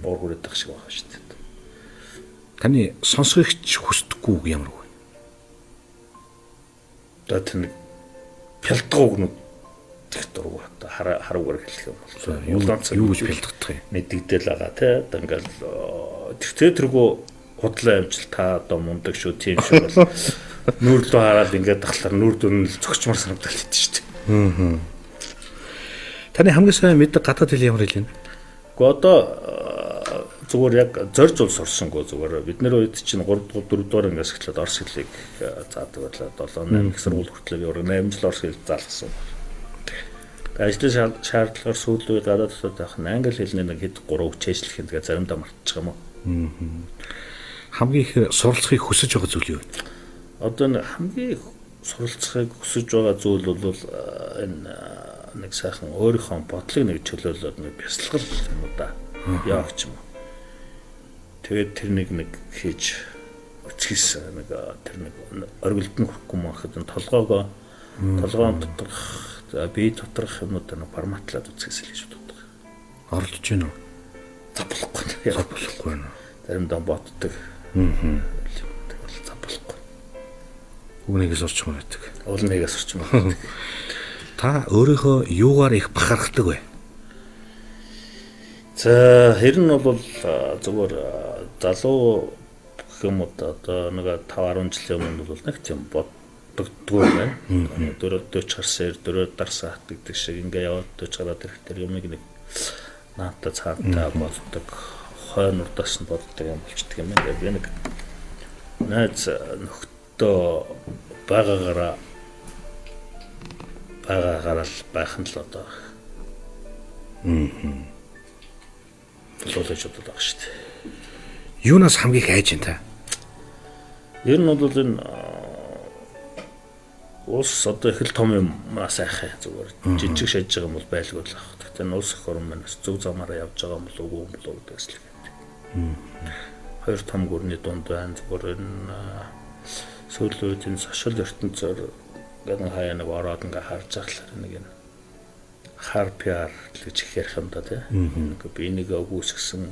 уур хүрээд байх шиг байгаа шүү дээ. Таны сонсгогч хүсдэггүй ямар вэ? Одоо тэр пялдгаа өгнө тех дургу одоо харуугаар хэлэх юм бол улаанц юу гэж бэлдэх юм мэддэгдэл байгаа тий одоо ингээл тэргүү худлаа амжилт та одоо мундаг шүү тийм шүү бол нүүрлөө хараад ингээд тахлаар нүүр дүн л зөгчмөр санагдал хэлдэг шүү дээ. Таны хамгийн сайн мэддэг гадаад хэл ямар хэл вэ? Гэхдээ одоо зүгээр яг зорж ул сурсангүй зүгээр бид нэр үед чинь 3 4 дугаар ингээс эхлээд орс хэлийг заадаг байлаа 7 8 их сургууль хүртэл би 8 жил орс хэл заалгасан. Ажлын шаардлагаар сүүл үед гадаад дотоод байх нь англи хэлний нэг хэд 3 хичээжлэх юм тэгээ заримдаа мартчих юм уу. Хамгийн их суралцахыг хүсэж байгаа зүйл юу вэ? Одоо хамгийн суралцахыг хүсэж байгаа зүйл бол энэ нэг сайхан өөрийнхөө бодлыг нэг чөлөөлөд нэг бясалгал юм уу да. Яах юм. Тэгээд тэр нэг хийж өцгийс нэг тэр нэг оргилд нь хүрэхгүй махад толгоон доторх бие доторх юмуд нэг форматлаад үцгээс л гэж боддог. Оролдож гинөө. Заблахгүй байна. Заримдаа боддог. Тэгэл заблахгүй. Үгнийгээс орчих юм байдаг. Уулнаас орчих юм байдаг. Та өөрийнхөө юугаар их бахархдаг вэ? За хэрэг нь бол зүгээр залуу гэх юм уу одоо нэг 5 10 жилийн өмнө бол нэг тийм боддогдгүй байна. 40 гарсаар 40 дарсаа хатдаг шиг ингээ яваад 40 гараад ирэх тэр юмыг нэг наадтай цаатаа боддог. Хойно урдаас нь боддог юм болчдөг юм байна. Би нэг найз нөхдөө байгаагаараа л байх нь л одоо. Солож боддог баг шүү дээ. Юунаас хамгийн их айж энэ та? Ер нь бол энэ улс одоо их л том юм сайхан зүгээр жижиг шажиж байгаа юм бол байлгүй л ах. Тэгтээ улс эх орн манаас зөв замаараа явж байгаа юм болов уу гэдэгс л гэдэг. Хоёр том гүрний дунд байна. Зүгээр энэ сүүлийн үед энэ сошиал ертөнцөөр гадна хаяа нэг ороод ингээ харж ахлаар нэг юм хар пиар гэж ярих юм да тий. Ингээ би энийг өгөөсгсөн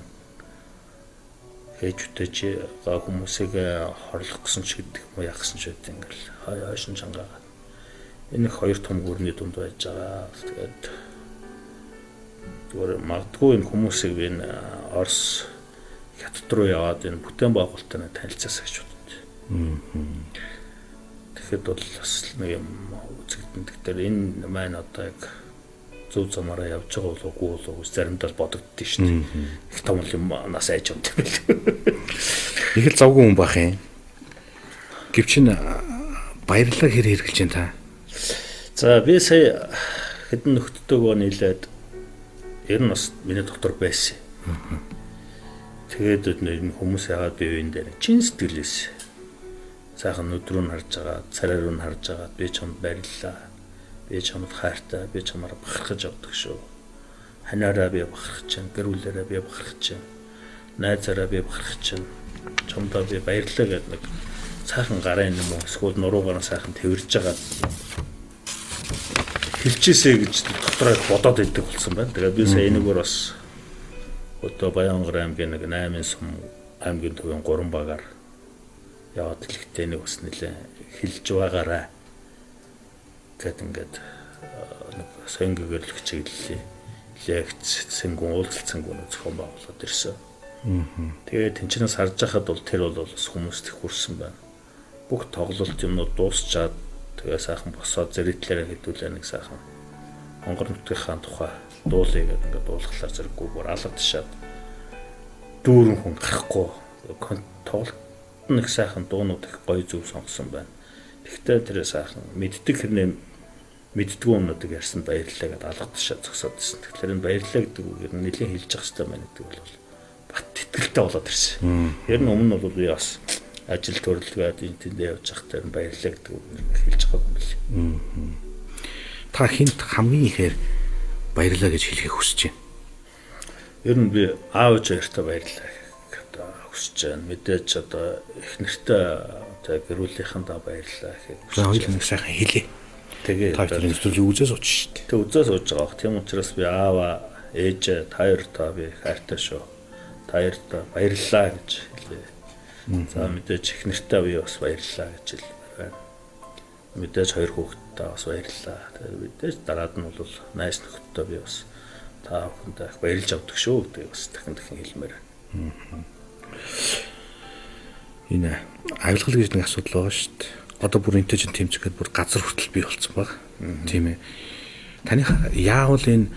хэжүүтэй чи хүмүүсийг хорлох гэсэн ч гэдэг юм яах гэсэн ч гэдэг ингээл хойшин чангаа. Энэ хоёр том гүрний дунд байж байгаа. Тэгээд зүгээр магадгүй энэ хүмүүсийг би энэ Орос хятад руу яваад энэ бүтээн байгуулалттай танилцаасаа гэж боддог. Тэгэхэд бол бас нэг юм үзэгдэн. Тэгэхээр энэ маань одоо яг зөв замаараа явж байгаа болов уу үгүй болов заримдаа бодогддөө шүү дээ. Их том юм нас айж байгаа юм байна. Их л завгүй хүн бах юм. Гэвч н баярлалаа хэрэгжилж байна та. За би сая хэдэн нөхдөдөө нийлээд ер нь бас миний дотор байсан. Тэгээд энэ хүмүүс яагаад бие биендээ нэг чин сэтгэлээс сайхан өдрөө нь харж байгаа, царай руу нь харж байгаа, би чамд баярлалаа. Би чамд хайртай, би чамаар бахархаж авдаг шүү. Ханаараа би бахархаж чинь, гэр бүлээрээ би бахархаж чинь, найзаараа би бахархаж чинь, чамдаа би баярлалаа гэдэг нэг сайхан гарын юм уу, эсвэл нуруугаар сайхан тэрж байгаа хэлчихээсэй гэж дотроо бодоод идэг болсон байна. Тэгээд би сая энэгээр бас одоо Баянгар аймгийн нэг 8 сум аймгийн төвийн 3 багаар яваад хэлэхдээ нэг бас нэлээ хэлж байгаарай гэдэг ингээд нэг сонгогоор л хичээллээ. Лекц сэнгүүн уулзалтсангүүн зохион байгуулад ирсэн. Тэгээд тэнчнээс харж байхад бол тэр бол бас хүмүүст их хүрсэн байна. Бүх тоглолт юмнууд дуусчаад тэгээ сайхан босоод зэрэглээрээ хэдүүлээ нэг сайхан Монгол нутгийнхаа тухай дуулыг ингээд дуулахлаар зэрэггүй бүр алгадшаад дүүрэн хүн гарахгүй тоглолт нэг сайхан дуунууд их гоё зөв сонгосон байна. Тэгтээ тэр сайхан мэддэг хэрнээ мэддгүй өмнөдөг ярьсан баярлалаа гэдээ алгадшаад зогсоод ирсэн. Тэгэхээр энэ баярлалаа гэдэг үгээр нь нэлээд хэлж явах хэрэгтэй байна гэдэг бол бат итгэлтэй болоод ирсэн. Ер нь өмнө нь бол би бас ажил төрөлгээд энэ тэндээ явж байхдаа баярлалаа гэдэг үгээр хэлж байгаа юм билээ. Та хинт хамгийн ихээр баярлалаа гэж хэлхийг хүсэж байна? Ер нь би аав ээжтэй баярлалаа гэдэг хүсэж байна. Мэдээж одоо их нэртэй гэр бүлийнхэнтэй баярлалаа гэхийг хүсэж байна. Хоёул нэг сайхан хэлээ. Тэгээ та хоёрын нэвтрүүлгийг үзээ сууж шүү дээ. Тэг үзээ сууж байгаа бох. Тийм учраас би аава ээж та хоёртаа би хайртай шүү. Та хоёртаа баярлалаа гэж хэлээ. За мэдээж их нэртэй би бас баярлалаа гэж хэлбэр. Мэдээж хоёр хүүхэдтэй бас баярлалаа. Тэгээд мэдээж дараад нь бол найз нөхөдтэй би бас та бүхэндээ их баярлж авдаг шүү гэдэг бас дахин хэлмээр. Энэ авилгал гэж нэг асуудал байгаа шүү дээ. Одоо бүр интежент тэмцгээд бүр газар хүртэл бий болсон баг. Тийм ээ. Таних яавал энэ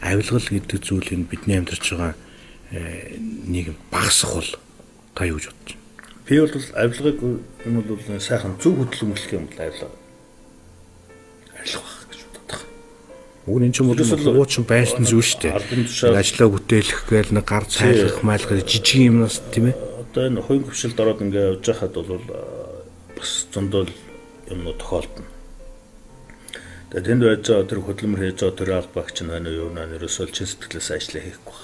авилгал гэдэг зүйл энэ бидний амьдарч байгаа нийгэм багасах бол та юу гэж бодож байна? Би бол авилгыг энэ бол сайхан зөв хөдөлмөрлөх юм бол авилга байх гэж боддог. Уг нь энэ ч юм бол хуучин байсан зүйл шүү дээ. Ажлаа бүтээлэх гээл нэг гар цайлах майлах жижиг юмнаас тийм ээ. Одоо энэ хувийн хөвшилд ороод ингээ явж байхад бол бас зөндөл юмнууд тохиолдно. Тэгээд тэнд байж байгаа тэр хөдөлмөр хийж байгаа тэр аль багч нь байна уу юу наа ерөөсөө чин сэтгэлээс ажиллаа хийхгүй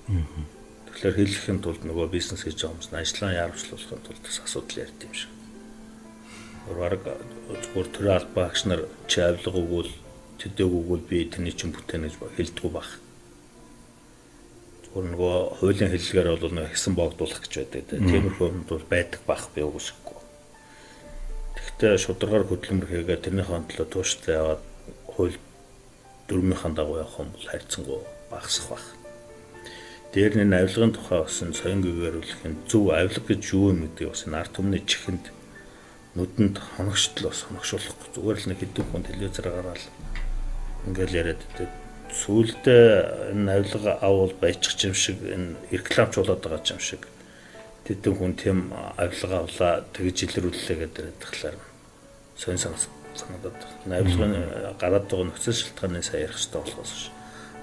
байна. Тэгэхээр хэлэхийн тулд нөгөө бизнес хийж байгаа хүмүүс ажлаа яарвчлуулахын тулд бас асуудал ярьд юм шиг. Бараг зүгээр тэр аль багч нар чи авилга өгвөл тэдэг өгвөл би тэрний чин бүтээн гэж хэлдэггүй баг. Зүгээр нөгөө хуулийн хэллэгээр бол нэг хэсэн боогдуулах гэж байдаг. Тиймэрхүү юмд бол байдаг бах би үгүйсэхгүй. Тэгтээ шударгаар хөдөлмөр хийгээд тэрнийхэн төлөө тууштай яваад хууль дүрмийнхэн дагуу явах юм бол хайрцангуй багасах байх. Дээр нь авилгын тухай бас соён гэгэрүүлэхийн зөв авилга гэж юу юм гэдэг бас ард түмний чихэнд нүдэнд хоногшдол бас хоногшуулахгүй зүгээр л нэг хэдэн хүн телевизээр гараад ингээл яриад байдаг. Сүүлдээ энэ авилга авал баячих юм шиг энэ рекламчлуулаад байгаа юм шиг тэдэн хүн тийм авилга авлаа тэгж илрүүллээ гэдэг тэгэхээр сонь санагдаад байна. Авилгын гараад байгаа нөхцөл шалтгааны сайн ярих хэрэгтэй болохоос ш.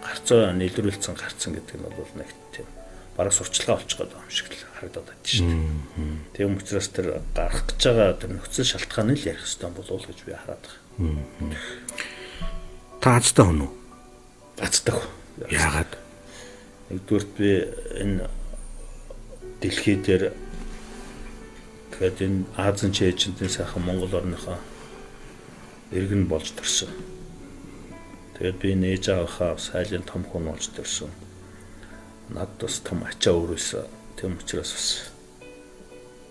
Гарцаа нийлрүүлсэн гарцсан гэдэг нь бол нэг тийм бараг сурчлагаа олчих гээд байгаа юм шиг л харагдаад байна шүү дээ. Тийм учраас тэр гарах гэж байгаа тэр нөхцөл шалтгааны л ярих хэрэгтэй болов гэж би хараад байгаа. Та азтай хүн үү? Азтай. Яагаад? Нэгдүгürt би энэ дэлхий дээр тэгээд энэ Азийн чэйжэнтийн сайхан Монгол орныхоо иргэн болж төрсөн. Тэгээд би нээж авахаа сайлын том хүн болж төрсөн. Над бас том ачаа өрөөсөн. Тэм учраас бас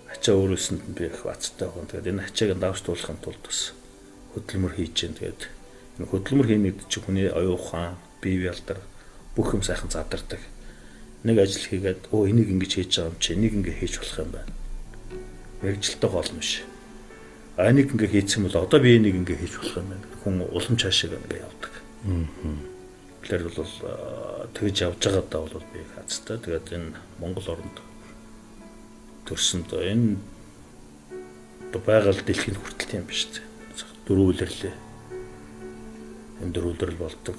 ачаа өрөөсөнд би их бацтай хүн. Тэгээд энэ ачааг давшруулахын тулд бас хөдөлмөр хийж гэн. Тэгээд энэ хөдөлмөр хийнэ гэдэг чинь хүний оюун ухаан, бие биелдар бүх юм сайхан задардаг. Нэг ажил хийгээд энийг ингэж хийж байгаа юм чи энийг ингэ хийж болох юм байна. Мэргэжилтэй гол юм шиг. Энийг ингэ хийсэн бол одоо би энийг ингэ хийж болох юм байна. Хүн улам цаашаа ингэ явдаг. Тэгэхээр бол тэгж явж байгаадаа бол би хацтай. Тэгээд энэ Монгол оронд төрсөнд энэ байгаль дэлхийн хүртэл юм биш үү? Дөрвөлрлээ. Энэ дөрвөлрөл болдог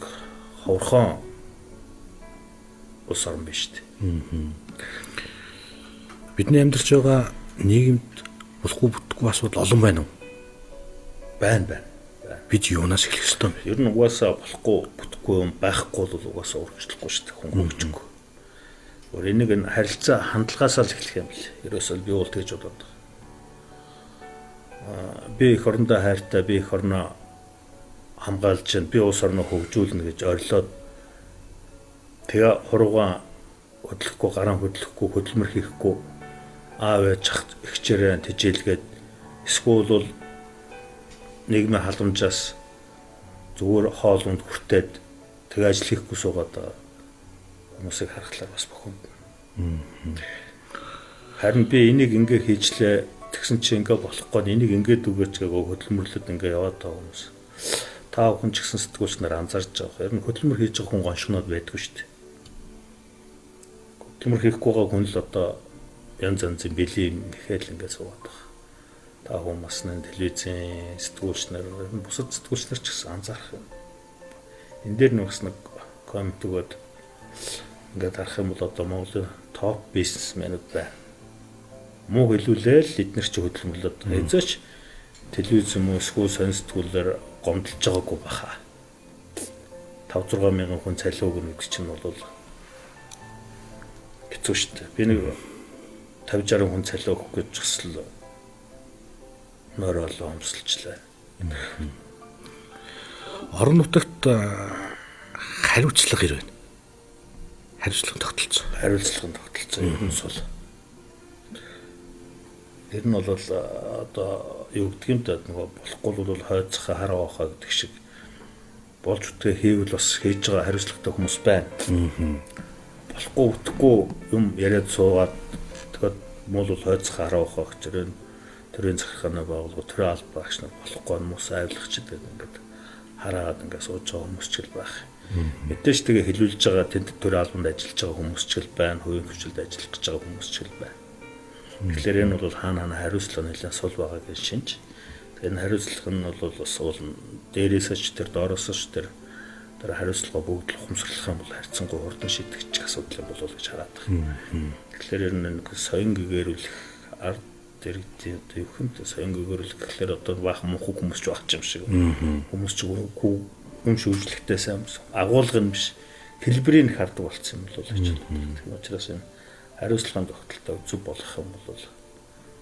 ховорхон ус орн биш үү? Бидний амьдарч байгаа нийгэмд болохгүй бүтггүй асуудал олон байна уу? Байна. Бид юунаас эхлэх ёстой юм бэ? Ер нь угаасаа болохгүй бүтэхгүй юм байхгүй бол угаасаа урагшлахгүй шүү дээ. Хүн хөгжихгүй. Өөр энийг нь харилцаа хандлагаасаа л эхлэх юм бэл. Ерөөсөө би бол тэгж бодоод байна. Би эх орондоо хайртай, би эх орноо хамгаалж чинь, би улс орноо хөгжүүлнэ гэж орилоод тэгээ хуруугаан хөдлөхгүй, гараа хөдлөхгүй, хөдөлмөр хийхгүй аав ээж ихчээрээ тэжээлгээд эсвэл бол нийгмийн халамжаас зүгээр хоол унд хүртээд тэгээ ажил хийхгүй суугаад байгаа хүмүүсийг харахлаар бас бохомд. Харин би энийг ингээ хийчлээ тэгсэн чинь ингээ болохгүй энийг ингээд үгээч гээгөө хөдөлмөрлөд ингээ яваад байгаа хүмүүс. Та бүхэн ч гэсэн сэтгүүлч нар анзаарч байгаа. Ер нь хөдөлмөр хийж байгаа хүн гоншгонод байдгүй шүү дээ. Хөдөлмөр хийхгүй байгаа хүн л одоо янз янзын бэлийм гэхэл ингээ суугаад байгаа. Та бүхэн бас нэ телевизийн сэтгүүлч нар, бусад сэтгүүлч нар ч гэсэн анзаарах юм. Энд дээр нэг бас нэг коммент өгөөд ингээд харах юм бол одоо Монголын топ бизнесмэнүүд байна. Муу хэлүүлээл эдгээр чи хөдөлмөрлөд эзэч телевиз юм уу эсвэл сонь сэтгүүлээр гомдолж байгаагүй баха. 5-6 мянган хүн цалин өгнө гэдэг чинь бол хэцүү шүү дээ. Би нэг 50-60 хүн цалин өгөх гэж хүсэл нөрөөлөө өмсөлчлээ. Орон нутагт хариуцлага ирвэн. Хариуцлага тогтолцоо. Хариуцлага тогтолцоо юм бол ер нь бол одоо юу гэдэг юм да нөгөө болохгүй бол хойцохоо хараа авахаа гэдэг шиг болж үтгээ хийвэл бас хийж байгаа хариуцлагатай хүмүүс байна. Болохгүй үтгэхгүй юм яриад суугаад тэгээд муу бол хойцохоо хараа авахаа гэж төрийн захиргааны байгууллага төрийн албан багш нар болохгүй хүмүүс авилгач гэдэг ингээд хараад ингээд сууж байгаа хүмүүс ч л байх. Мэдээж тэгээ хэлүүлж байгаа тэнд төрийн албанд ажиллаж байгаа хүмүүс ч л байна, хувийн хвшилд ажиллах гэж байгаа хүмүүс ч л байна. Тэгэхээр энэ бол хаана хариуцлага нэлээд сул байгаа гэж шинж. Тэгэхээр энэ хариуцлага нь бол бас уулна. Дээрээсээ ч тэр доороос ч тэр хариуцлага бүгд л ухамсарлах юм бол харьцангуй хурдан шийдэгч асуудал юм болов уу гэж хараад байна. Тэгэхээр ер нь нэг соён гэгэрүүлэх ард дэрэгдээ одоо юу юм те соён гэгэрүүлэх гэхэлэр одоо баахан мунхаг хүмүүс ч багч юм шиг. Хүмүүс ч юм шүүжлэхтэй сайн агуулга нь биш хэлбэрийг хардаг болсон юм болов уу гэж байна. Тийм учраас энэ хариуцлагын тогтолтой зөв болох юм бол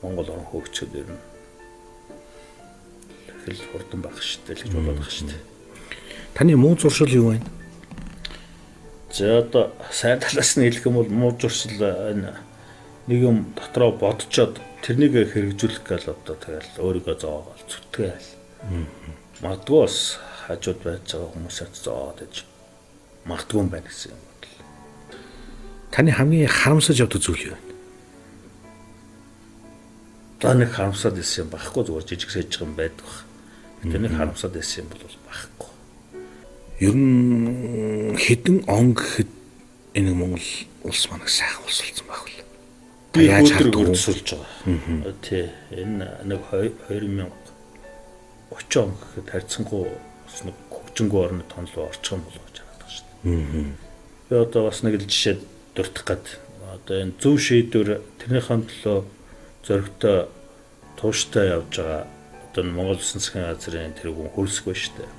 Монгол орн хөгжөхөд ер нь хэл хурдан байх шүү дээ гэж бодоод байгаа шүү дээ. Таны муу зуршил юу вэ? За одоо сайн талаас нь хэлэх юм бол муу зуршил энэ нэг юм дотроо бодцоод тэрнийг хэрэгжүүлэх гал одоо тэгэл өөрийгөө зоогоол зүтгээл. Магадгүй бас хажууд байж байгаа хүмүүсээс зооод иж магадгүй юм байна гэсэн юм бол. Таны хамгийн харамсаж явдаг зүйл юу вэ? За нэг харамсаад ирсэн юм байхгүй зүгээр жижиг сайжиг юм байдаг. Гэтэ нэг харамсаад ирсэн юм бол байхгүй. Ер нь хэдэн он гэхэд энэ Монгол улс маань сайхан улс болсон байх вэ? Би өдөр хөрсөлж байгаа. Тий. Энэ нэг 2030 он гэхэд харьцангуй нэг хөгжингөө орны тон руу орчих юм болов гэж хараад байгаа шүү дээ. Би одоо бас нэг л жишээ дуртах гээд одоо энэ зөв шийдвэр тэрнийхэн төлөө зөрөгтэй тууштай явж байгаа одоо Монгол Улсын засгийн газрын тэргүүн хөрсгөө шүү дээ.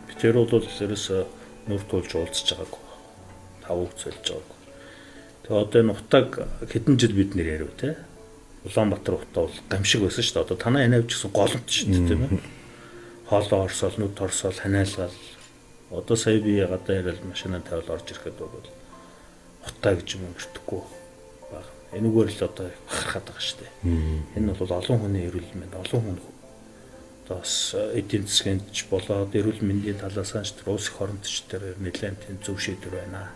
Би тэр бол ерөөсөө нүр тулж уулзж байгаагүй. Тав үг цолж байгаагүй. Тэгээ одоо энэ утааг хэдэн жил бид нэр ярив те. Улаанбаатар утаа бол гамшиг байсан шүү дээ. Одоо танаа энэ авч гисэн голомт шүү дээ тийм ээ. Хоолоо орсоол, нүд орсоол, ханиалгаал. Одоо сая би гадаа яриад машинаа тавиал орж ирэхэд бол утаа гэж юм өртөхгүй баг. Энэгээр л одоо бахархаад байгаа шүү дээ. Энэ бол олон хүний эрүүл мэнд, олон хүн одоо бас эдийн засгийнч болоод эрүүл мэндийн талаас нь ч улс их оронд ч тэр нэлээд тийм зөв шийдвэр байна.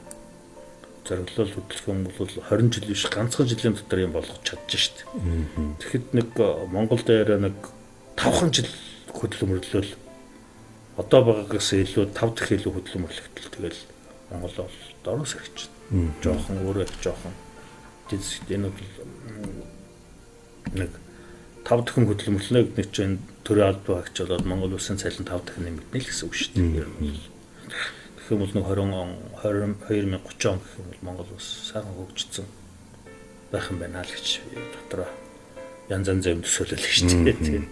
Зориглол хөдөлгөх юм бол 20 жил биш ганцхан жилийн дотор юм болгож чадчих шүү дээ. Тэгэхэд нэг Монгол дээр нэг 5 жил хөдөлмөрлөл одоо байгаагаас илүү 5 дахь илүү хөдөлмөрлөлтөл тэгэл Монгол бол дороос ирж байна. Жохон өөрөө жохон энэ нэг 5 дахин хөдөлмөрлөнө гэдэг чинь төрийн албан багч болоод Монгол улсын цалин 5 дахин нэмэгдэнэ л гэсэн үг шүү дээ. Тэгэх юм бол нэг 2030 он гэх юм бол Монгол улс сайхан хөгжсөн байх юм байна л гэж дотроо янз янзын төсөөлөл шүү дээ.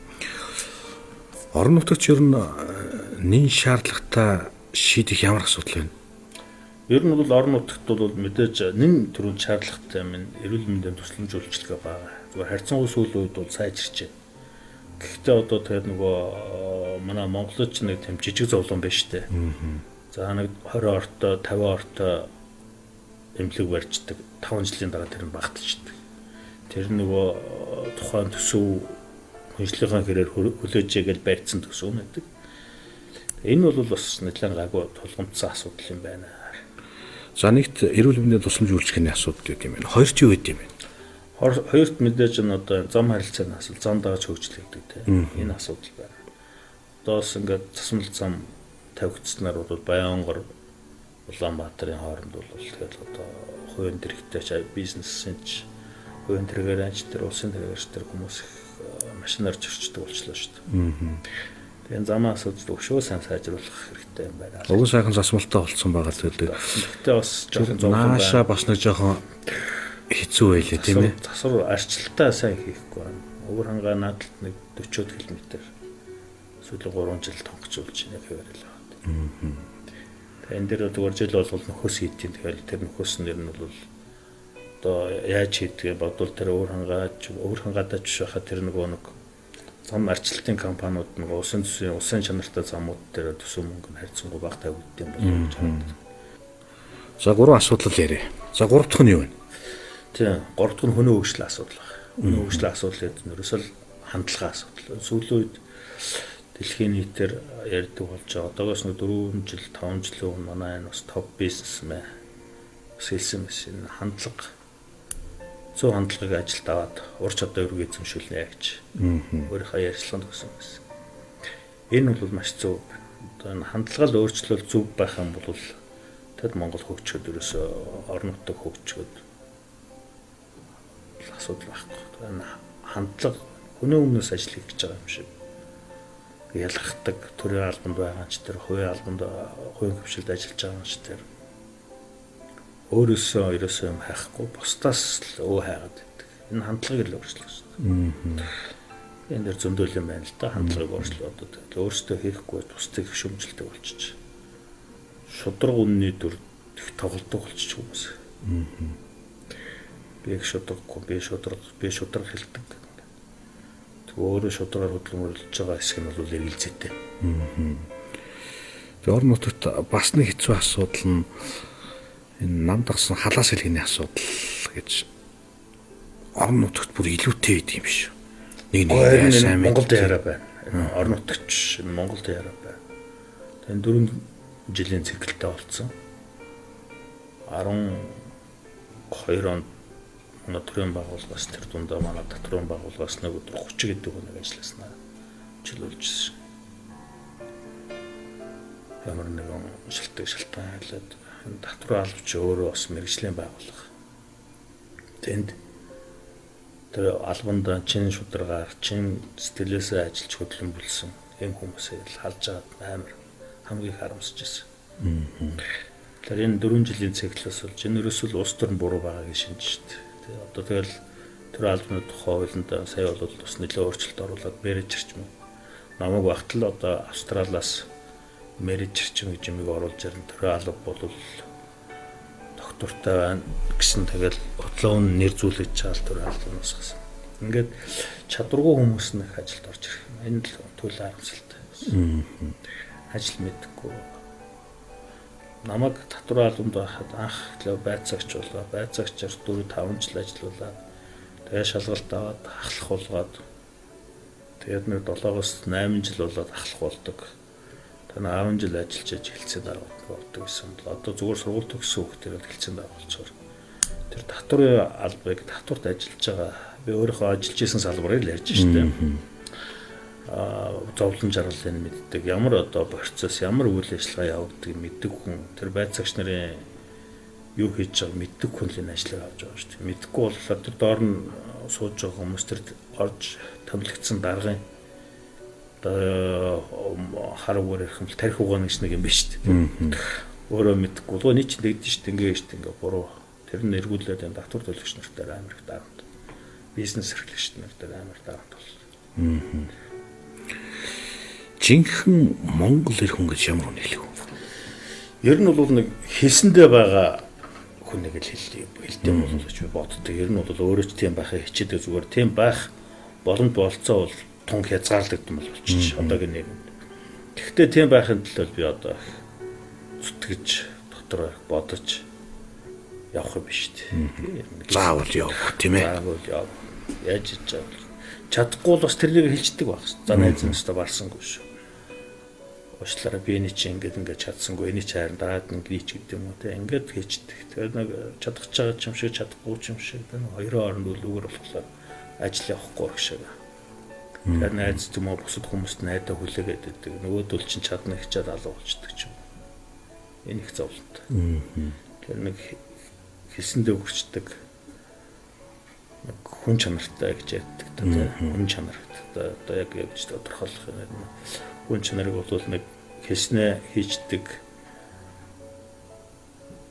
Орон нутагч ер нь нэн шаардлагатай шийдэх ямар асуудал байна? Ер нь бол орон нутагт бол мэдээж нэн төрлийн шаардлагатай минь эрүүл мэндийн тусламж үйлчилгээ байгаа. Зүгээр харьцангуй сүүлийн үед бол сайжирч байна. Гэхдээ одоо тэгээд нөгөө манай монголч нэг тийм жижиг зовлон байна шүү дээ. За нэг 20 ортой 50 ортой эмнэлэг барьждаг 5 жилийн дараа тэр нь багталждаг. Тэр нөгөө тухайн төсөв хүншлийнхаа хэрээр хүлээж игээл барьсан төсөв нэдэг. Энэ бол бас нэлээд гайгүй тулгамдсан асуудал юм байна. За нэгт эрүүл мэндийн тусламж үйлчилгээний асуудал гэдэг юм байна. Хоёрт юу гэдэг юм бэ? Хоёрт мэдээж нь одоо зам харилцааны асуудал, зам дааж хөгжлөгдөг тийм энэ асуудал байна. Одоос ингээд засмал зам тавигдсанаар бол Баянгор Улаанбаатарын хооронд бол тэгээд одоо хувийн дэргэдтэй бизнесийн хувийн тэргээр анч тэр улсын тэргээрч тэр хүмүүс их машинаар зөрчдөг болчихлоо шүү дээ. Тэгээд замаа асуудал өшөө сайн сайжруулах хэрэгтэй юм байна. Уг сайхан засмалтай болцсон байгаа гэдэг. Гэхдээ бас жоохон зовлон нааша бас нэг жоохон хэцүү байлээ тийм ээ. Засвар арчилтаа сайн хийхгүй байна. Өвөр хангаа наадалд нэг 40 км сүүлийн 3 жил тонгоцуулж нэг хэвээрэл байгаа. Тэгээд энэ дээр зүгээр жил болгол нөхөс хийдیں۔ Тэгэхээр тэр нөхөс нэр нь бол одоо яаж хийдгээ бодвол тэр өвөр хангаадаа жишээ хаа тэр нөгөө нэг зам арчилтын компаниуд нэг усын чанартай замууд дээр төсөв мөнгө нь харьцангуй бага тавигдсан болов гэж байна. За 3 асуудал яриа. За 3 дахь нь юу вэ? Тийм 3 дахь нь хүний хөгжлийн асуудал байна. Хүний хөгжлийн асуудал гэдэг нь ерөөсөө хандлагын асуудал. Сүүлийн үед дэлхийн нийтээр ярьдаг болж байгаа. Одоогоос нэг 4 жил 5 жилийн өмнө манай энэ бас топ бизнесмен бас хэлсэн байсан. Хандлага зөв хандлагыг ажилд аваад урч одоо эргээ эзэмшүүлнэ гэж өөрийнхөө ярилцлаганд өгсөн байсан. Энэ бол маш зөв. Одоо энэ хандлагаа л өөрчлөл зөв байх юм бол тэд Монгол хөгжөхөд ерөөсөө орон нутаг хөгжөхөд асуудал байхгүй. Энэ хандлага хүний өмнөөс ажил хийж байгаа юм шиг. Ялгардаг төрийн албанд байгаа ч тэр хувийн албанд хувийн хөвшилд ажиллаж байгаа ч тэр өөрөөсөө ерөөсөө юм хайхгүй бусдаас л өө хайгаад байдаг. Энэ хандлагыг л өөрчлөх хэрэгтэй. Энэ дэр зөндөөл юм байна л да. Хандлагыг өөрчлөө одоо тэгэл өөрсдөө хийхгүй бусдыг шөмжилдэг болчих. Шудраг үнний дүр их тоглодог болчих хүмүүс. Би шудраггүй би шудраг хэлдэг. Тэг өөрөө шудраар хөдөлмөрлөж байгаа хэсэг нь бол эргэлзээтэй. Тэг орон нутагт бас нэг хэцүү асуудал нь энэ нам дагсан халаас хэлхийний асуудал гэж орон нутагт бүр илүүтэй байд юм биш. Нэг сайн Монголд яриа байна. Орон нутагч Монголд яриа байна. Тэгээд 4 жилийн циклтэй болсон. 12 онд манай төрийн байгууллагаас тэр дундаа манай татврын байгууллагаас нэг өдөр 30 гэдэг хүнийг ажилласнаа чөлөөлжсэн. Ямар нэгэн шалтгаан хэлээд татвар албач өөрөө бас мэргэжлийн байгууллага. Тэнд тэр албанд чин шударгаар чин сэтгэлээсээ ажиллаж хөдөлмөрлсөн юм хүмүүсээ л халж байгаа амар хамгийн их харамсаж байна. Тэр энэ 4 жилийн циклээс болж энэ ерөөсөө улс төр нь буруу байгааг шинжиж шүү дээ. Одоо тэгэл тэр албаны тухай хуулинд сая бол бас нэлээд өөрчлөлт оруулаад мэрэж ирчмээ. Намайг багтал одоо Австралиас мэрэж ирчим гэж юмыг оруулж ирэн тэр алба бол доктортай байна гэсэн тэгэл бодлоо нэр зүйлж чаал тэр албанаас гасан. Ингээд чадваргүй хүмүүс нэг ажилд орж ирэх юм. Энэ л төлөө харамсалтай. Ажил мэдхгүй. Намайг татвар албанд байхад анх байцаагч болоо. Байцаагчаар 4-5 жил ажиллаулаад тэгээ шалгалт аваад ахлах болгоод тэгээд нэг 7-8 жил болоод ахлах болдог. Тэгээд 10 жил ажиллаж хэлцээ дараад болдог гэсэн бол одоо зүгээр сургууль төгссөн хүүхдээр хэлцээ дараад болцоор тэр татварын албыг татварт ажиллаж байгаа би өөрийнхөө ажиллаж исэн салбарыг л ярьж штэ. Зовлон жаргалыг мэддэг. Ямар одоо процесс, ямар үйл ажиллагаа явагдгийг мэддэг хүн тэр байцаагч нарын юу хийж байгааг мэддэг хүн л энэ ажлыг авч байгаа шүү дээ. Мэдхгүй болохоор тэр доор нь сууж байгаа хүмүүс тэр орж томилогдсон даргын одоо хар үгээр ирэх тарих угаан гэж нэг юм байна шүү дээ. Өөрөө мэдхгүй. Нөгөө нэг ч нэгдэж шүү дээ. Ингээ буруу Тэр нь эргүүлээд энэ татвар төлөгч нартай амар их дарамт. Бизнес эрхлэгч нартай амар дарамт бол. Жинхэнэ Монгол эр хүн гэж ямар үнэлэх вэ? Ер нь бол нэг хэлсэндээ байгаа хүнийг л хэлдэг бол гэж би боддог. Ер нь бол өөрөө ч тийм байхыг хичээдэг зүгээр тийм байх боломж болцоо бол тун хязгаарлагдсан бол болчих. Одоогийн нийгэмд. Гэхдээ тийм байхын тулд би одоо зүтгэж дотроо бодож явах юм биш үү? Заавал явах тийм ээ. Заавал яв. Яаж хийж байгаа. Чадахгүй бол бас тэрнийг хэлждэг байх. За найз нэстэ барсангүй шүү. Уучлаарай би энэ чинь ингээд чадсангүй. Энэ чинь харин дараад нь грич гэдэг юм уу те. Ингээд хийчдэг. Тэгэхээр нэг чадах чагаа юм шиг чадахгүй юм шиг байна. Хоёрын хооронд үлгэр болохоор ажил явахгүй гэж. Тэгэхээр найз юм уу бусад хүмүүст найдаа хүлээгээд байдаг. Нөгөөдөл чинь чадна хичээд алга болчдөг ч юм. Энэ их зовлонтой. Тэр нэг хэлсэндээ өгчдөг хүн чанартай гэж яддаг та хүн чанартай одоо яг явж тодорхойлох юм. Хүн чанарыг бол нэг хэлснээ хийчдэг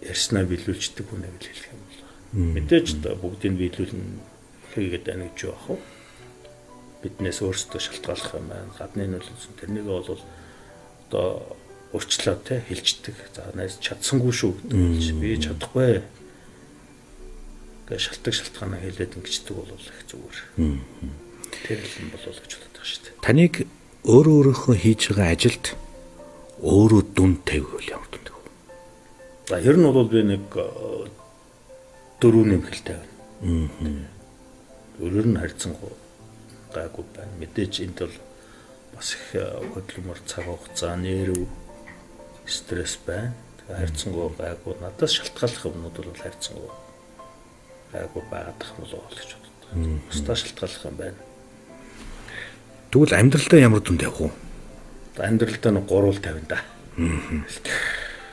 ярьснаа биелүүлждэг хүнийг л хэлэх юм байна. Мэдээж бүгдийг биелүүлнэ хийгээд байна гэж яах вэ? Биднээс өөрсдөө шалтгааллах юм байна. Гадны нөлөөс тэрнийг бол одоо өөрчлөө те хэлждэг. За найз чадсангүй шүү гэдэг. Би чадахгүй гэ шалтгаанаа хэлээд ингэждэг бол их зүгээр. Тэр л юм болов гэж боддог шүү дээ. Таныг өөрийнхөө хийж байгаа ажилд өөрөө дүн тавьвал ямар дүн тавь? За ер нь бол би нэг 4 нэмэлттэй байна. Өөрөөр нь харьцангуй гайгүй байна. Мэдээж энд бол бас их хөдөлмөр цаг хугацаа нэрв стресс байна. Тэгээ харьцангуй гайгүй надаас шалтгааллах юмнууд бол харьцангуй гайгүй байгаад тах болов уу гэж боддог. Бусдаа шалтгааллах юм байна. Тэгвэл амьдралдаа ямар дүн тавих вэ? Амьдралдаа нэг 350 да.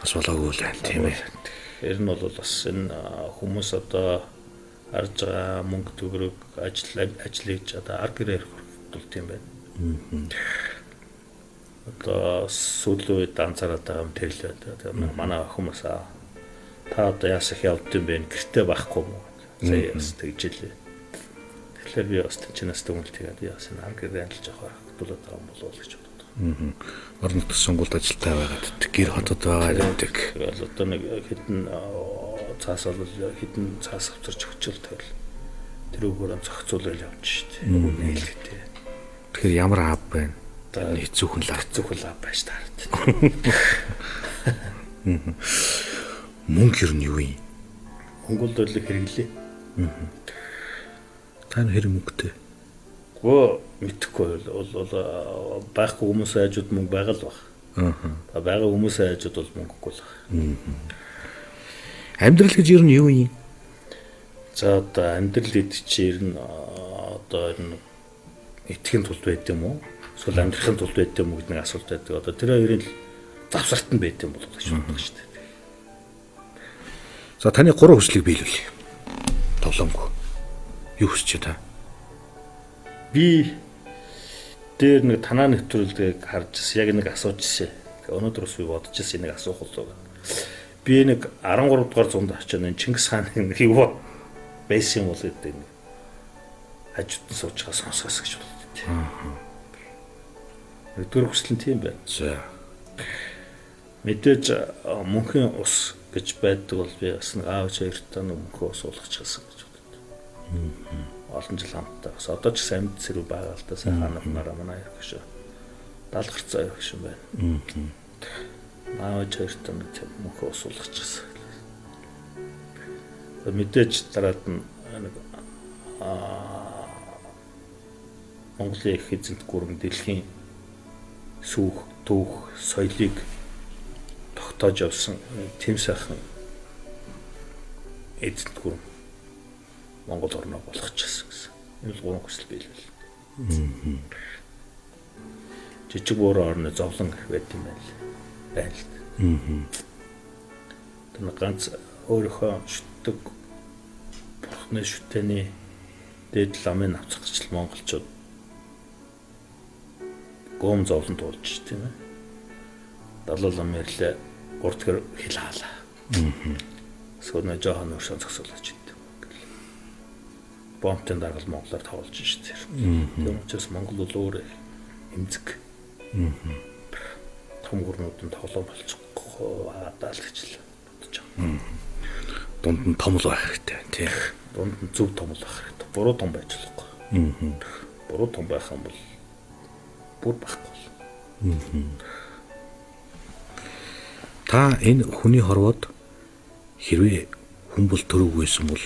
Бас болоогүй л байна тийм ээ. Ер нь бол бас энэ хүмүүс одоо харж байгаа мөнгө төгрөг ажлыг одоо ар гэрээр хүртэл тийм байна. Одоо сүүлийн үед анзаараад байгаа юм тэрлээ. Манай хүмүүс та одоо яасах явд юм бэ? Гэртээ байхгүй мó. Сая бас тэгжэлээ. Тэгэхээр би бас чинээс дүнэлт тэгээд би бас энэ ар гэрээр ажиллаж байгаа хөтөлөд байгаа юм болов уу гэж боддог. Орон нутгийн сонгуульд ажилтаа байгаад гэр хотод байдаг. Одоо нэг хэдэн цаас бол хэдэн цаас авчирч өгчөл тавил. Тэр өгөөрөө зохицуулаад явж штэ. Нээлттэй. Тэгэхээр ямар аав байна? Хэцүүхэн лав байж таард. Мөнгө ер нь юу юм? Монголд бол хэрэглээ. Та хэрэг мөнгөтэй? Гоо мэдхгүй бол байхгүй хүмүүсийн хажууд мөнгө байгаа л баг. Байгаа хүмүүсийн хажууд бол мөнгөгүй л баг. Амьдрал гэж ер нь юу юм? За одоо амьдрал гэдэг чинь ер нь одоо энэ итгэхийн тулд байд юм уу? Эсвэл амьдрахын тулд байд юм уу гэдэг нэг асуулт байдаг. Одоо тэр хоёрын л завсарт нь байд юм болов уу гэж боддог шүү дээ. За таны 3 хүслийг биелүүлье. Тоглоомгүй. Юу хүсэж та? Би дээр нэг танаа нэвтрүүлгийг харж яг нэг асууж ирсэн. Өнөөдөр бас би бодож ирсэн нэг асуух болов. Би нэг 13 дугаар зуунд очиж энэ Чингис хааны юу байсан бол гэдэг нэг хажууд нь сууж байгаа сонсгоос гэж боддог. Нэгдүгээр хүсэл нь тийм байна. За. Мэдээж мөнхийн ус гэж байдаг бол би бас нэг аав хоёртаа мөнхөө ус уулгачихсан гэж боддог. Олон жил хамтдаа. Бас одоо ч гэсэн амьд зэрэг байгаа л да сайхан нараа манай ярих шүү. 70 гарцаа ярих шүү байна. Аав хоёртаа мөнхөө ус уулгачихсан. Мэдээж дараад нь нэг Монголын их эзэнт гүрэн дэлхийн сүүх, түүх, соёлыг тогтоож явсан тэм сайхан эзэнт гүрэн Монгол орноо болгочихсон гэсэн. Энэ л 3 хүсэл биелвэл. Жижиг буур орны зовлон байт юм байна л. Тэр ганц өөрийнхөө шүтдэг бурхны шүтэний дээд ламын авцагч монголчууд гом зовлон туулж тийм ээ. 70 лам ярьлаа 3 дахь хил хаалаа. Сүүнэ жоохон өршөө зогсоолж идэв. Бомбын даргал Монголоор тоглож шүү дээ. Тийм учраас Монгол бол өөр эмзэг. Том гүрнүүд нь тоглоом болчихгүй даал гэж л бодож байгаа. Дунд нь том л байх хэрэгтэй тийм. Дунд нь зөв том л байх хэрэгтэй. Буруу том байж болохгүй. Буруу том байх юм бол бүр байхгүй. Та энэ хүний хорвоод хэрвээ хүн бол төрөвгүйсэн бол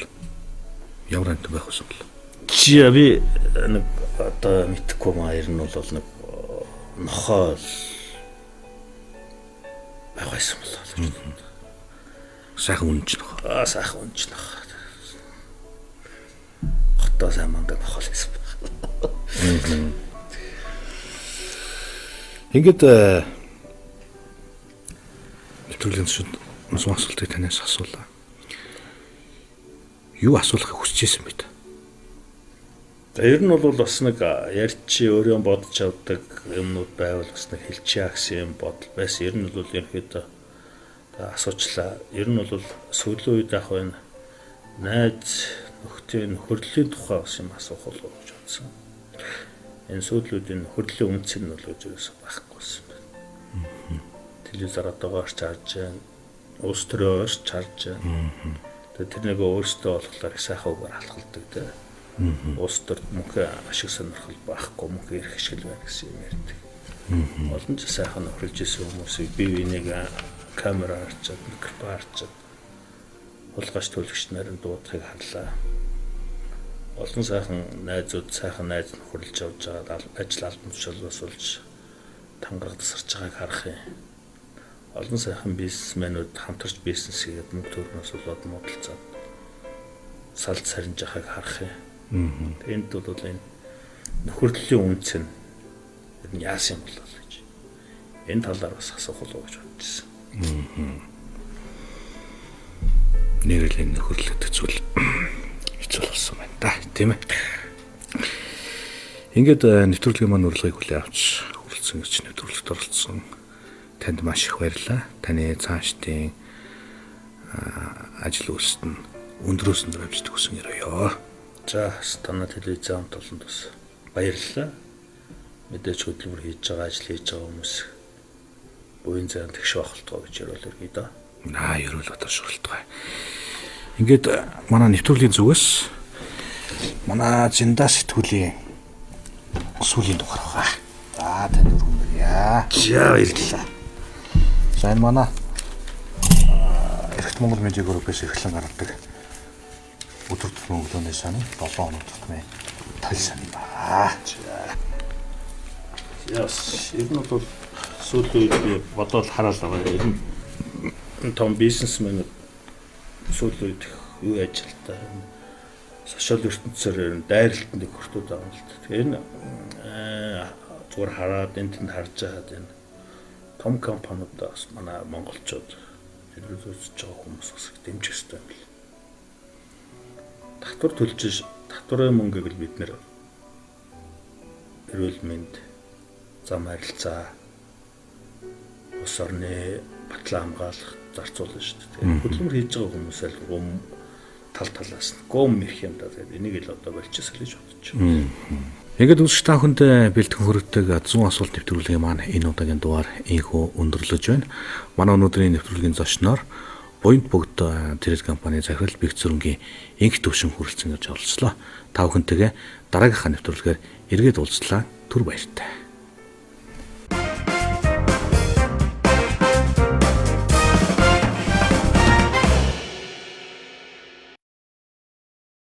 ямар ант байх вэ? Чи би нэг одоо мэдхгүй маа ер нь бол нэг нохоо байх байсан болоо. Сайхан үнч нөх. Сайхан үнч нөх. Хотоо сайн манган нохоо л байсан. Ингээд нэвтрүүлгийн шууд асуултыг танаас асуулаа. Юу асуулахыг хүсэж байсан бэ? Ер нь бол бас нэг ярьч өөрөө бодож авдаг юмнууд байвал бас нэг хэлчихье гэсэн юм бодол байсан. Ер нь бол ерөөхдөө асуучлаа. Ер нь бол сүүлийн үед ах байна. Найз нөхдийн хөрлийн тухай бас юм асуух болов гэж бодсон. Энэ сүүдлүүдийн хөрлийн үнц нь бол ерөөсөө байхгүй байсан байна. Телевизээр одоогоор чарж байна. Улс төрөөр чарж байна. Тэгээд тэр нэг өөртөө болохоор их сайхан үгээр алхалдаг те. Улс төрд мөнх ашиг сонирхол байхгүй мөнх ирэх ашиг байна гэсэн юм ярьдаг. Олон ч сайхан нөхрөлж исэн хүмүүсийг бие биенийг камера харчаад микрофон харчаад хулгайч төлөгч нарын дуудахыг харлаа. Олон сайхан найзууд сайхан найз нөхөрлж явж байгаа ажил албан тушаалаас болж тангараг тасарч байгааг харах юм. Олон сайхан бизнесмэнүүд хамтарч бизнес хийгээд мөнгө төрнөөс болоод муудалцаад салж сарнж байгааг харах юм. Энд бол энэ нөхөрлөлийн үнц нь яасан юм болов гэж. Энэ талаар бас асуух болов гэж бодчихсон. Нэрэл энэ нөхөрлөлт зүйл хэцүү болсон байна да, тийм ээ. Ингээд нэвтрүүлгийн маань урилгыг хүлээн авч хүрэлцэн гэж нэвтрүүлэгт оролцсон. Танд маш их баярлалаа. Таны цаашдын ажил үйлсэд нь өндрөөс өндөр амжилт хүсэн ёо. За, стандарт телевизэн толонд бас баярлалаа. Мэдээж хөдөлмөр хийж байгаа, ажил хийж байгаа хүмүүс буян зан тэгш бахалтгаа гэж ярил өргөе да. Ерөөл одоо шууралтгаа. Ингээд манай нэвтрүүлгийн зүгээс манай зинда сэтгүүлийн сүүлийн дугаар байгаа. За танд өргөмөрье. За баярлалаа. За энэ манай Эрэгт Монгол медиа группээс эрхлэн гаргадаг өдөр тутмын өглөөний сонин 7 хоног тутмын тал сонин байна. Яс, ер нь бол сүүлийн үед би бодоод хараал байгаа. Ер нь том бизнесмэнүүд сүүлийн үед юу ажилтаа сошиал ертөнцөөр дайралтанд хүртүүд байгаа юм л да. Тэгэхээр энэ зүгээр хараад энтэнд харж байгаад энэ том компаниудаас манай монголчууд телевиз үзэж байгаа хүмүүс бас дэмжих хэрэгтэй юм бэл. Татвар төлж татварын мөнгөийг л бид нэр эрүүл мэнд, зам харилцаа, улс орны батлан хамгаалах зарцуулна шүү дээ. Тэгэхээр хөдөлмөр хийж байгаа хүмүүс аль тал талаас нь гом ирэх юм да. Тэгээд энийг л одоо болчихсон гэж бодож байна. Ингээд үзэгч та бүхэнд бэлтгэн хүргэдэг 100 асуулт нэвтрүүлгийн маань энэ удаагийн дугаар инхүү өндөрлөж байна. Манай өнөөдрийн нэвтрүүлгийн зочноор Буянт богд тэрэг компани захирал Бэгцэрэнгийн инх төвшин хүрэлцэн гэж оролцлоо. Та бүхэнтэйгээ дараагийнхаа нэвтрүүлгээр эргээд уулзлаа. Түр баяртай.